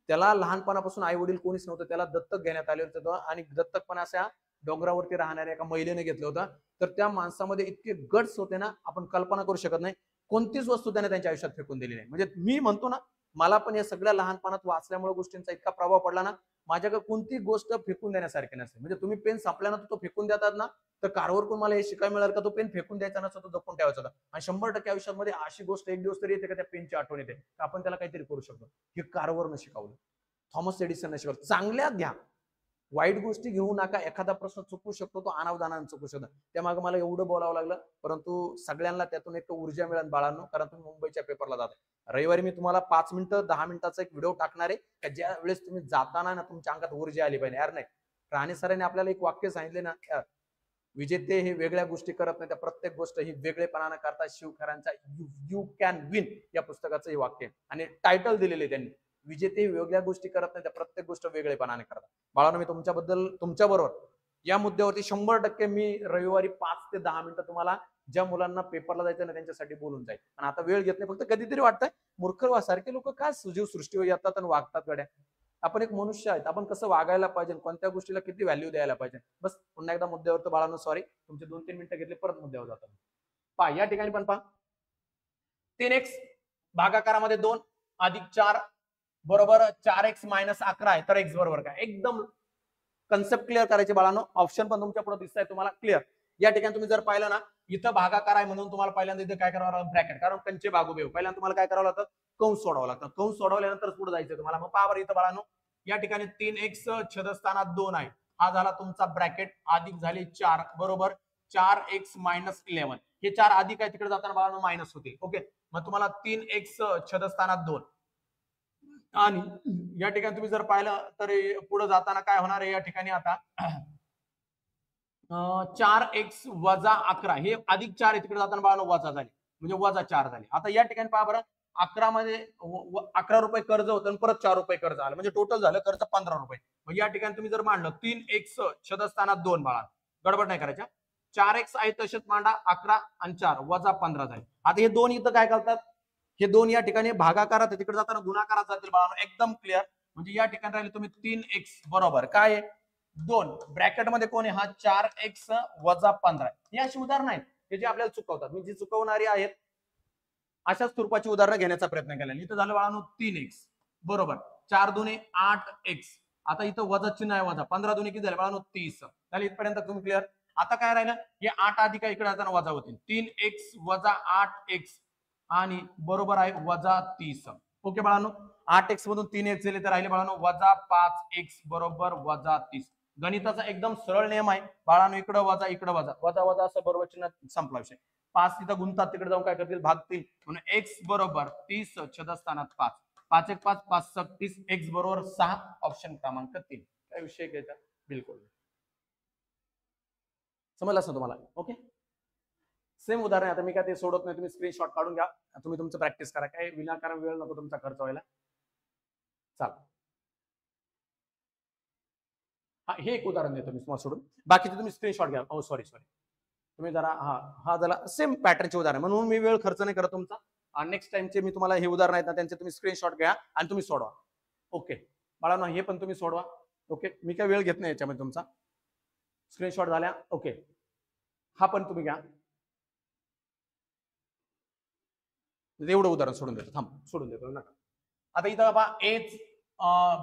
त्याला लहानपणापासून आई वडील कोणीच नव्हतं, त्याला दत्तक घेण्यात आले होतं आणि दत्तक पण अशा डोंगरावरती राहणाऱ्या एका महिलेने घेतलं होतं. तर त्या माणसामध्ये इतके गट्स होते ना, आपण कल्पना करू शकत नाही. कोणतीच वस्तू त्याने त्यांच्या आयुष्यात फेकून दिली नाही. म्हणजे मी म्हणतो ना, मला पण या सगळ्या लहानपणात वाचल्यामुळे गोष्टींचा इतका प्रभाव पडला ना, माझ्याकडे कोणती गोष्ट फेकून देण्यासारखी नसते. म्हणजे तुम्ही पेन संपल्यानंतर तो फेकून देतात ना, तर कारवर पण मला हे शिकायला मिळालं का तो पेन फेकून द्यायचा नसतो, तो जपून ठेवायचा होता. आणि 100% आयुष्यामध्ये अशी गोष्ट एक दिवस तरी येते का त्या पेनची आठवण येते, आपण त्याला काहीतरी करू शकतो. हे कारवरनं शिकवलं, थॉमस एडिसनने शिकवलं. चांगल्या घ्या, वाईट गोष्टी घेऊ नका. एखादा प्रश्न चुकू शकतो, तो अनावधानाने चुकू शकतो. त्यामागे मला एवढं बोलावं लागलं, परंतु सगळ्यांना त्यातून एक ऊर्जा मिळेल बाळांनो, कारण तुम्ही मुंबईच्या पेपरला जाताय. रविवारी मी तुम्हाला 5 मिनिटं 10 मिनिटाचा एक व्हिडिओ टाकणार आहे, का ज्या वेळेस तुम्ही जाताना ना तुमच्या अंगात ऊर्जा आली पाहिजे. यार नाही, राणे सरांनी आपल्याला एक वाक्य सांगितले ना, विजेते हे वेगळ्या गोष्टी करत नाही, त्या प्रत्येक गोष्ट ही वेगळेपणानं करतात. शिवखरांचा यू कॅन विन या पुस्तकाचं हे वाक्य आणि टायटल दिलेले त्यांनी. विजेते वेगळ्या गोष्टी करत नाही, त्या प्रत्येक गोष्ट वेगळेपणाने करतात. बाळांनो, मी तुमच्याबरोबर या मुद्द्यावरती 100% मी रविवारी 5 ते 10 मिनिटं तुम्हाला ज्या मुलांना पेपरला जायचं ना त्यांच्यासाठी बोलून जाईल. आणि आता वेळ घेत नाही, फक्त कधीतरी वाटतंय मूर्ख सारखे लोक काय सुजीव सृष्टीवर येतात आणि वागतात गड्या. आपण एक मनुष्य आहेत, आपण कसं वागायला पाहिजे, कोणत्या गोष्टीला किती व्हॅल्यू द्यायला पाहिजे. बस पुन्हा एकदा मुद्द्यावर. तर बाळांनो सॉरी, तुमचे 2-3 मिनिटं घेतले, परत मुद्द्यावर जातात. पहा या ठिकाणी पण पहा, 3x भागाकारामध्ये 2 अधिक 4 बरोबर 4x मायनस 11 आहे, तर x बरोबर काय. एकदम कन्सेप्ट क्लिअर करायचे बाळांनो. ऑप्शन पण तुमच्या पुढे दिसत आहे तुम्हाला क्लिअर. या ठिकाणी तुम्ही जर पाहिलं ना, इथं भागाकार आहे म्हणून तुम्हाला पहिल्यांदा इथं काय करावं लागतं, ब्रॅकेट. कारण कंचे भागोबेव, पहिल्यांदा तुम्हाला काय करावं लागतं, कंस सोडावं लागतं. कंस सोडवल्यानंतर पुढे जायचं तुम्हाला. मग पहा बरं इथं बाळांनो, या ठिकाणी 3x छेदस्थानात 2 आहे, हा झाला तुमचा ब्रॅकेट, अधिक झाले 4 बरोबर 4x मायनस 11. हे 4 अधिक आहे, तिकडे जाताना बाळांनो मायनस होते. ओके, मग तुम्हाला 3x छेदस्थानात 2 आणि या ठिकाणी तुम्ही जर पाहिलं तर पुढे जाताना काय होणार आहे या ठिकाणी आता 4x वजा 11, हे अधिक 4 आहे, तिकडे जाताना बाळांनो वजा झाले, म्हणजे वजा 4 झाले. आता या ठिकाणी पहा बरं, 11 मध्ये 11 रुपये कर्ज होतं आणि परत 4 रुपये कर्ज आलं, म्हणजे टोटल झालं कर्ज 15 रुपये. मग या ठिकाणी तुम्ही जर मांडलं 3x छेदस्थानात 2 बाळा, गडबड नाही करायच्या. 4x आहे तसेच मांडा, 11 आणि 4 वजा 15 झाले. आता हे दोन इथं काय करतात, हे दोन या ठिकाणी भागाकारात आहे, तिकडे जाताना गुणाकारात जातील बाळांनो. एकदम क्लिअर. म्हणजे या ठिकाणी राहिले तुम्ही 3x बरोबर काय आहे 2, ब्रॅकेट मध्ये कोण आहे, हा 4x वजा 15. ही अशी उदाहरणं आहेत की जे आपल्याला चुकवतात. मी जी चुकवणारी आहेत अशाच स्वरूपाची उदाहरणं घेण्याचा प्रयत्न केला. इथं झालं बाळांनो 3x बरोबर 4 दुने 8x. आता इथं वजा चिन्ह आहे, वजा 15 दुने किती झाले बाळांनो 30 झाले. इथपर्यंत तुम्ही क्लिअर. आता काय राहिलं, हे 8 अधिक इकडे जाताना वजा होतील, 3x वजा 8x आणि बरोबर आहे वजा 30. ओके बाळांनो, 8x मधून 3x गेले तर राहिले बाळांनो वजा 5x बरोबर वजा 30. गणिताचा एकदम सरळ नियम आहे बाळांनो, इकडं वजा इकडं वजा, वजा वजा असं बरोबर चिन्ह, संपला विषय. 5 तिथं गुंतात, तिकडे जाऊन काय करतील भागतील, म्हणून x बरोबर 30 छेदस्थानात 5, 5 1 5 5 6 30, x बरोबर 6, ऑप्शन क्रमांक 3. काय विषय घ्यायचा बिलकुल समजलं असं तुम्हाला. ओके, सेम उदाहरण. आता मी काय ते सोडत नाही, तुम्ही स्क्रीनशॉट काढून घ्या, तुम्ही तुमचं प्रॅक्टिस करा. काय विनाकारण वेळ नको तुमचा खर्च व्हायला. चला, हे एक उदाहरण देतो मी तुम्हाला सोडून, बाकीचे तुम्ही स्क्रीनशॉट घ्या. ओ सॉरी तुम्ही जरा हा झाला सेम पॅटर्नचे उदाहरण, म्हणून मी वेळ खर्च नाही करत तुमचा. नेक्स्ट टाइमचे मी तुम्हाला हे उदाहरण आहेत ना, त्यांचे तुम्ही स्क्रीनशॉट घ्या आणि तुम्ही सोडवा. ओके बाळांनो, हे पण तुम्ही सोडवा. ओके, मी काय वेळ घेत नाही याच्यामध्ये तुमचा. स्क्रीनशॉट झाल्या. ओके, हा पण तुम्ही घ्या. एवढं उदाहरण सोडून देतो, थांब सोडून देतो नका. आता इथं बाबा एच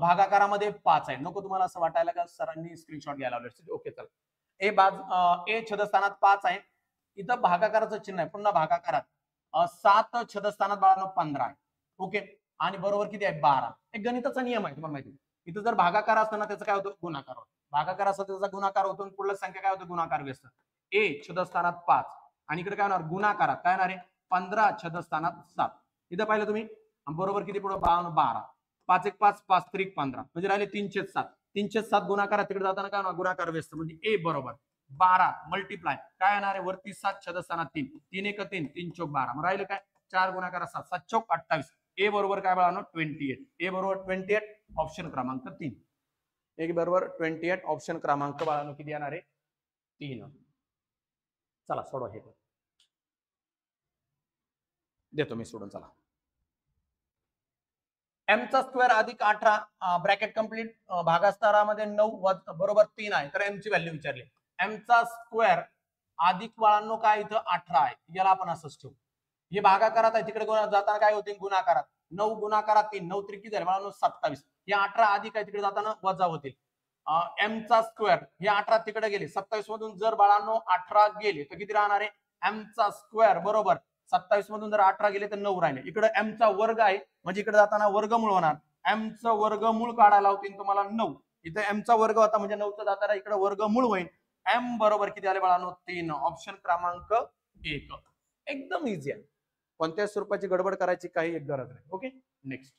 भागाकारामध्ये 5 आहे, नको तुम्हाला असं वाटायला का सरांनी स्क्रीनशॉट घ्यायला लावले. ओके चला, ए छेदस्थानात 5 आहे, इथं भागाकाराचं चिन्ह आहे, पुन्हा भागाकारात 7 छेदस्थानात बाळांनो 15 आहे. ओके, आणि बरोबर किती आहे 12. एक गणिताचा नियम आहे तुम्हाला माहिती. इथं जर भागाकार असतं ना त्याचं काय होतं गुणाकार होतो. भागाकार असतं त्याचा गुणाकार होतो आणि पुढलं संख्या काय होतं गुणाकार व्यस्त. ए छेदस्थानात 5 आणि इकडे काय होणार गुणाकारात काय होणार आहे 15 छेदस्थानात 7. इथं पाहिलं तुम्ही बरोबर किती पुढे 12 5 1 5 5 3 15 म्हणजे राहिले 3/7. 3/7 गुणाकारात तिकडे जाताना काय होणार गुणाकार व्यस्त म्हणजे ए बरोबर 12 मल्टिप्लाय काय येणार आहे वरती 7 छेदस्थानात 3 3 1 3 3 चौक 12 मग राहिले काय 4 गुणाकारात 7 7 चौक 28. ए बरोबर काय बाळांनो 28. ए बरोबर 28 ऑप्शन क्रमांक 3. ए बरोबर 28 ऑप्शन क्रमांक बाळांनो किती येणार आहे 3. चला सोडवा हे देतो मी सोडून चला. एम चा स्क्वेअर अधिक 18 ब्रॅकेट कंप्लीट भागाकारामध्ये 9 बरोबर 3 आहे तर एम ची व्हॅल्यू विचारली. एम चा स्क्वेअर अधिक बाळांनो काय इथं 18 आहे याला आपण असंच ठेवू. हे भागाकारात आहे तिकडे जाताना काय होते गुणाकारात 9 गुणाकारात 3 9 त्रिकी झाले बाळांनो 27. हे 18 अधिक आहे तिकडे जाताना वजा होतील. एम चा स्क्वेअर हे 18 तिकडे गेले 27 मधून जर बाळांनो 18 गेले तर किती राहणार आहे एम चा स्क्वेअर बरोबर 27 मधून जर 18 गेले तर 9 राहिले. इकडे एम चा वर्ग आहे म्हणजे इकडे जाताना वर्गमूळ होणार. एम चं वर्गमूळ काढायला होतील तुम्हाला 9. इथे एम चा वर्ग होता म्हणजे 9 चा जाताना इकडे वर्गमूळ होईल. एम बरोबर किती आले बाळांनो 3. ऑप्शन क्रमांक 1. एकदम इझी आहे. कोणत्या स्वरूपाची गडबड करायची काही एक गरज नाही. ओके नेक्स्ट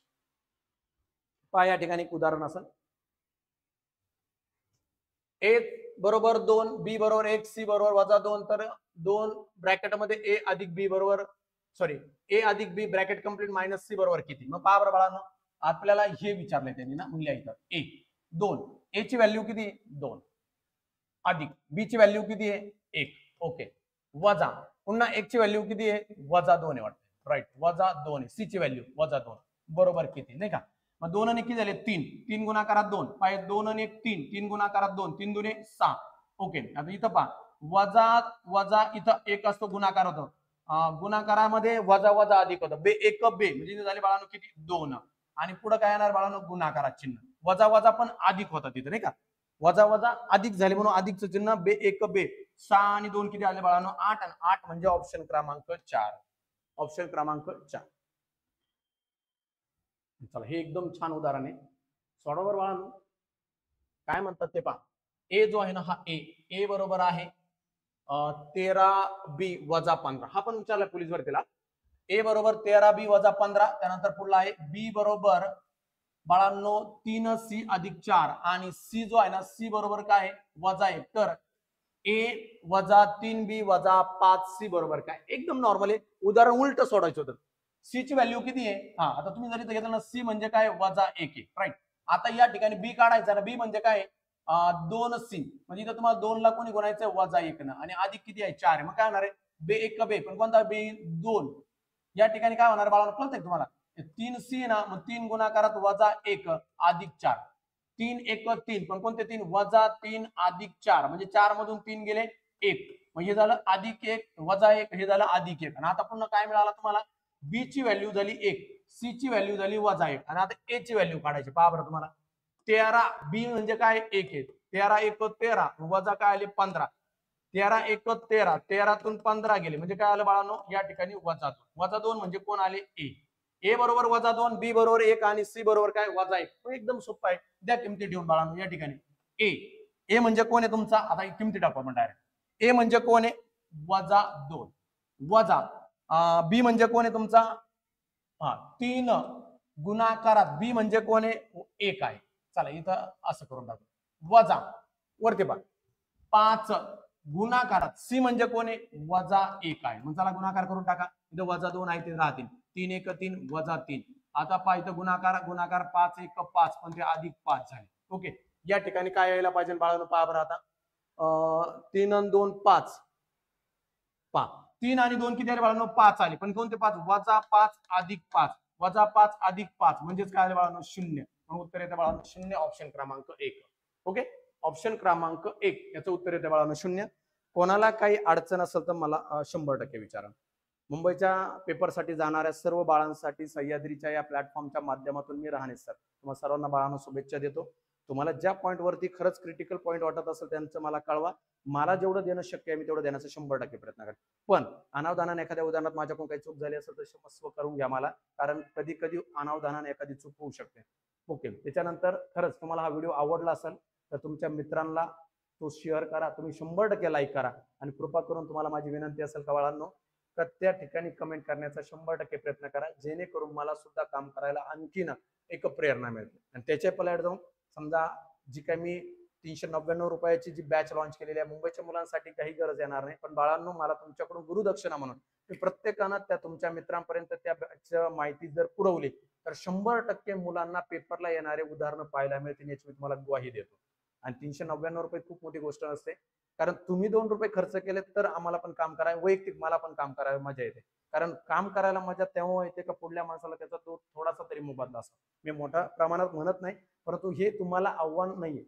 पहा या ठिकाणी एक उदाहरण असेल. ए बरोबर 2 बी बरोबर 1 सी बरोबर वजा 2 तर 2 ब्रॅकेट मध्ये ए अधिक बी बरोबर सॉरी ए अधिक बी ब्रॅकेट कंप्लीट मायनस सी बरोबर किती. मग पहा बरं बाळांनो आपल्याला हे विचारलंय त्यांनी ना मग लिहायचं ए 2 ए ची व्हॅल्यू किती 2 अधिक बी ची व्हॅल्यू किती आहे 1 ओके वजा पुन्हा 1 ची व्हॅल्यू किती आहे वजा 2 आहे वाटतं राईट वजा 2 आहे सी ची व्हॅल्यू वजा 2 बरोबर किती नाही का. मग 2 आणि किती झाले 3 3 गुणाकारात 2 पाय 2 आणि 1 3 3 गुणाकारात 2 3 दुने 6 ओके. आता इथं पहा वजा वजा इथं एक असतो गुणाकार होतो गुणाकारामध्ये वजा वजा अधिक होतं बे एक बे म्हणजे झाले बाळांनो किती 2 आणि पुढे काय येणार बाळांनो गुणाकारात चिन्ह वजा वजा पण अधिक होता तिथे नाही का वजा वजा अधिक झाले म्हणून अधिकचं चिन्ह बे एक बे 6 आणि 2 किती आले बाळांनो 8 आणि 8 म्हणजे ऑप्शन क्रमांक 4. ऑप्शन क्रमांक 4. चला हे एकदम छान उदाहरण आहे सोडवर बाळांनो काय म्हणतात ते पहा. ए जो आहे ना हा ए बरोबर आहे 13 बी वजा 15 हा पण विचारला पोलीस भरतीला. ए बरोबर 13 बी वजा 15 त्यानंतर पुढला आहे बी बरोबर बाळांनो 3 सी अधिक 4 आणि सी जो आहे ना सी बरोबर काय वजा 1 तर ए वजा 3 बी वजा 5 सी बरोबर काय एकदम नॉर्मल आहे. उदाहरण उलट सोडायचं होतं. सी ची व्हॅल्यू किती आहे हा आता तुम्ही जर इथं घेतलं ना सी म्हणजे काय वजा 1 आहे राईट. आता या ठिकाणी बी काढायचा ना बी म्हणजे काय 2 सी म्हणजे इथं तुम्हाला 2 ला कोणी गुणायचं वजा 1 ना आणि अधिक किती आहे 4 आहे मग काय होणार आहे बे 1 बे पण कोणता बे 2 या ठिकाणी काय होणार बाळांनो कळतंय तुम्हाला 3 सी ना मग 3 गुणाकारात वजा 1 अधिक 4 3 1 3 पण कोणते 3 वजा 3 अधिक 4 म्हणजे 4 मधून 3 गेले 1 मग हे झालं अधिक 1 वजा 1 हे झालं अधिक 1 आणि आता पुन्हा काय मिळालं तुम्हाला बी ची व्हॅल्यू झाली 1 सी ची व्हॅल्यू झाली वजा 1 आणि आता ए ची व्हॅल्यू काढायची पहा बरं तुम्हाला 13 बी म्हणजे काय 1 आहे 13 1 13 वजा काय आले 15 13 1 13 13 तून 15 गेले म्हणजे काय आलं बाळांनो या ठिकाणी वजा 2 म्हणजे कोण आले ए बरोबर वजा 2 बी बरोबर 1 आणि सी बरोबर काय वजा 1 एकदम सोपं आहे. द्या किमती ठेवून बाळांनो या ठिकाणी ए म्हणजे कोण आहे तुमचा आता किमती टाकू आपण डायरेक्ट ए म्हणजे कोण आहे वजा 2 वजा बी म्हणजे कोण आहे तुमचा 3 गुणाकारात बी म्हणजे कोण आहे 1 आहे. चला इथं असं करून टाकू वजा वरती पहा 5 गुणाकारात सी म्हणजे कोण आहे वजा 1 आहे. मग चला गुणाकार करून टाका इथं वजा 2 आहे ते राहतील 3 1 3 वजा 3 आता पहा इथं गुणाकार 5 1 5 पण ते अधिक 5 झाले ओके. या ठिकाणी काय यायला पाहिजे बाळांनो पहा बरं आता 3 आणि 2 5 पहा 3 आणि 2 किती आले बाळांनो 5 आले पण कोणते 5 वजा 5 अधिक 5 वजा 5 अधिक 5 म्हणजेच काय आले बाळांनो 0 म्हणून उत्तर येते बाळांनो 0 ऑप्शन क्रमांक 1 ओके. ऑप्शन क्रमांक 1 याचं उत्तर येते बाळांनो 0. कोणाला काही अडचण असेल तर मला 100% विचारा. मुंबईच्या पेपरसाठी जाणाऱ्या सर्व बाळांसाठी सह्याद्रीच्या या प्लॅटफॉर्मच्या माध्यमातून मी राहणे सर तुम्हाला सर्वांना बाळांनो शुभेच्छा देतो. तुम्हाला ज्या पॉईंट वरती खरंच क्रिटिकल पॉईंट वाटत असेल त्यांचं मला कळवा. मला जेवढं देणं शक्य आहे मी तेवढं देण्याचा 100% प्रयत्न करेन. पण अनावधानाने एखाद्या उदाहरणात माझ्याकडून काही चूक झाली असेल तर क्षमस्व करून घ्या मला कारण कधी कधी अनावधानाने एखादी चूक होऊ शकते. ओके. त्याच्यानंतर खरंच तुम्हाला हा व्हिडिओ आवडला असेल तर तुमच्या मित्रांना तो शेअर करा. तुम्ही 100% लाईक करा आणि कृपा करून तुम्हाला माझी विनंती असेल का बाळांनो, तर त्या ठिकाणी कमेंट करण्याचा 100% प्रयत्न करा. जेणेकरून मला सुद्धा काम करायला आणखीन एक प्रेरणा मिळते. आणि त्याच्या पलीकडे जाऊन समजा जी काही मी ₹399 ची जी बॅच लॉन्च केलेली आहे मुंबईच्या मुलांसाठी काही गरज येणार नाही. पण बाळांनो, मला तुमच्याकडून गुरुदक्षिणा म्हणून की प्रत्येकानं त्या तुमच्या मित्रांपर्यंत त्या बॅचची माहिती जर पुरवली तर 100% मुलांना पेपरला येणारे उदाहरणं पाहायला मिळतील याची मी तुम्हाला ग्वाही देतो. आणि ₹399 खूप मोठी गोष्ट नसते. कारण तुम्ही ₹2 खर्च केले तर आम्हाला पण काम करायला, वैयक्तिक मला पण काम करायला मजा येते. कारण काम करायला मजा तेव्हा येते का पुढल्या माणसाला त्याचा तो थोडासा तरी मोबदला असतो. मी मोठ्या प्रमाणात म्हणत नाही, परंतु हे तुम्हाला आव्हान नाहीये.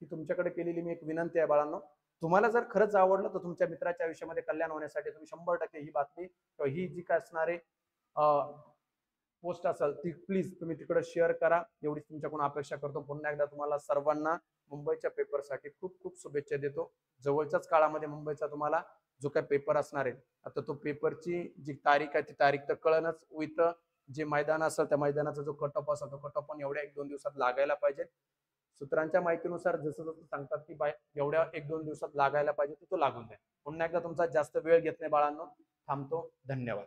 ही तुमच्याकडे केलेली मी एक विनंती आहे बाळांनो. तुम्हाला जर खरंच आवडलं तर तुमच्या मित्राच्या आयुष्यामध्ये कल्याण होण्यासाठी तुम्ही 100% ही बातमी किंवा ही जी काय असणारे पोस्ट असेल ती प्लीज तुम्ही तिकडे शेअर करा. एवढीच तुमच्याकडून अपेक्षा करतो. पुन्हा एकदा तुम्हाला सर्वांना मुंबईच्या पेपरसाठी खूप खूप शुभेच्छा देतो. जवळच्याच काळामध्ये मुंबईचा तुम्हाला जो काही पेपर असणार आहे, आता तो पेपरची जी तारीख आहे ती तारीख तर कळणच. विथ जे मैदान असेल त्या मैदानाचा जो कट ऑफ असेल तो कट ऑफ पण एवढ्या 1-2 दिवसात लागायला पाहिजे. सूत्रांच्या माहितीनुसार जसं जसं सांगतात की एवढ्या 1-2 दिवसात लागायला पाहिजे तो लागून द्या. पुन्हा एकदा तुमचा जास्त वेळ घेत नाही बाळांनो. थांबतो. धन्यवाद.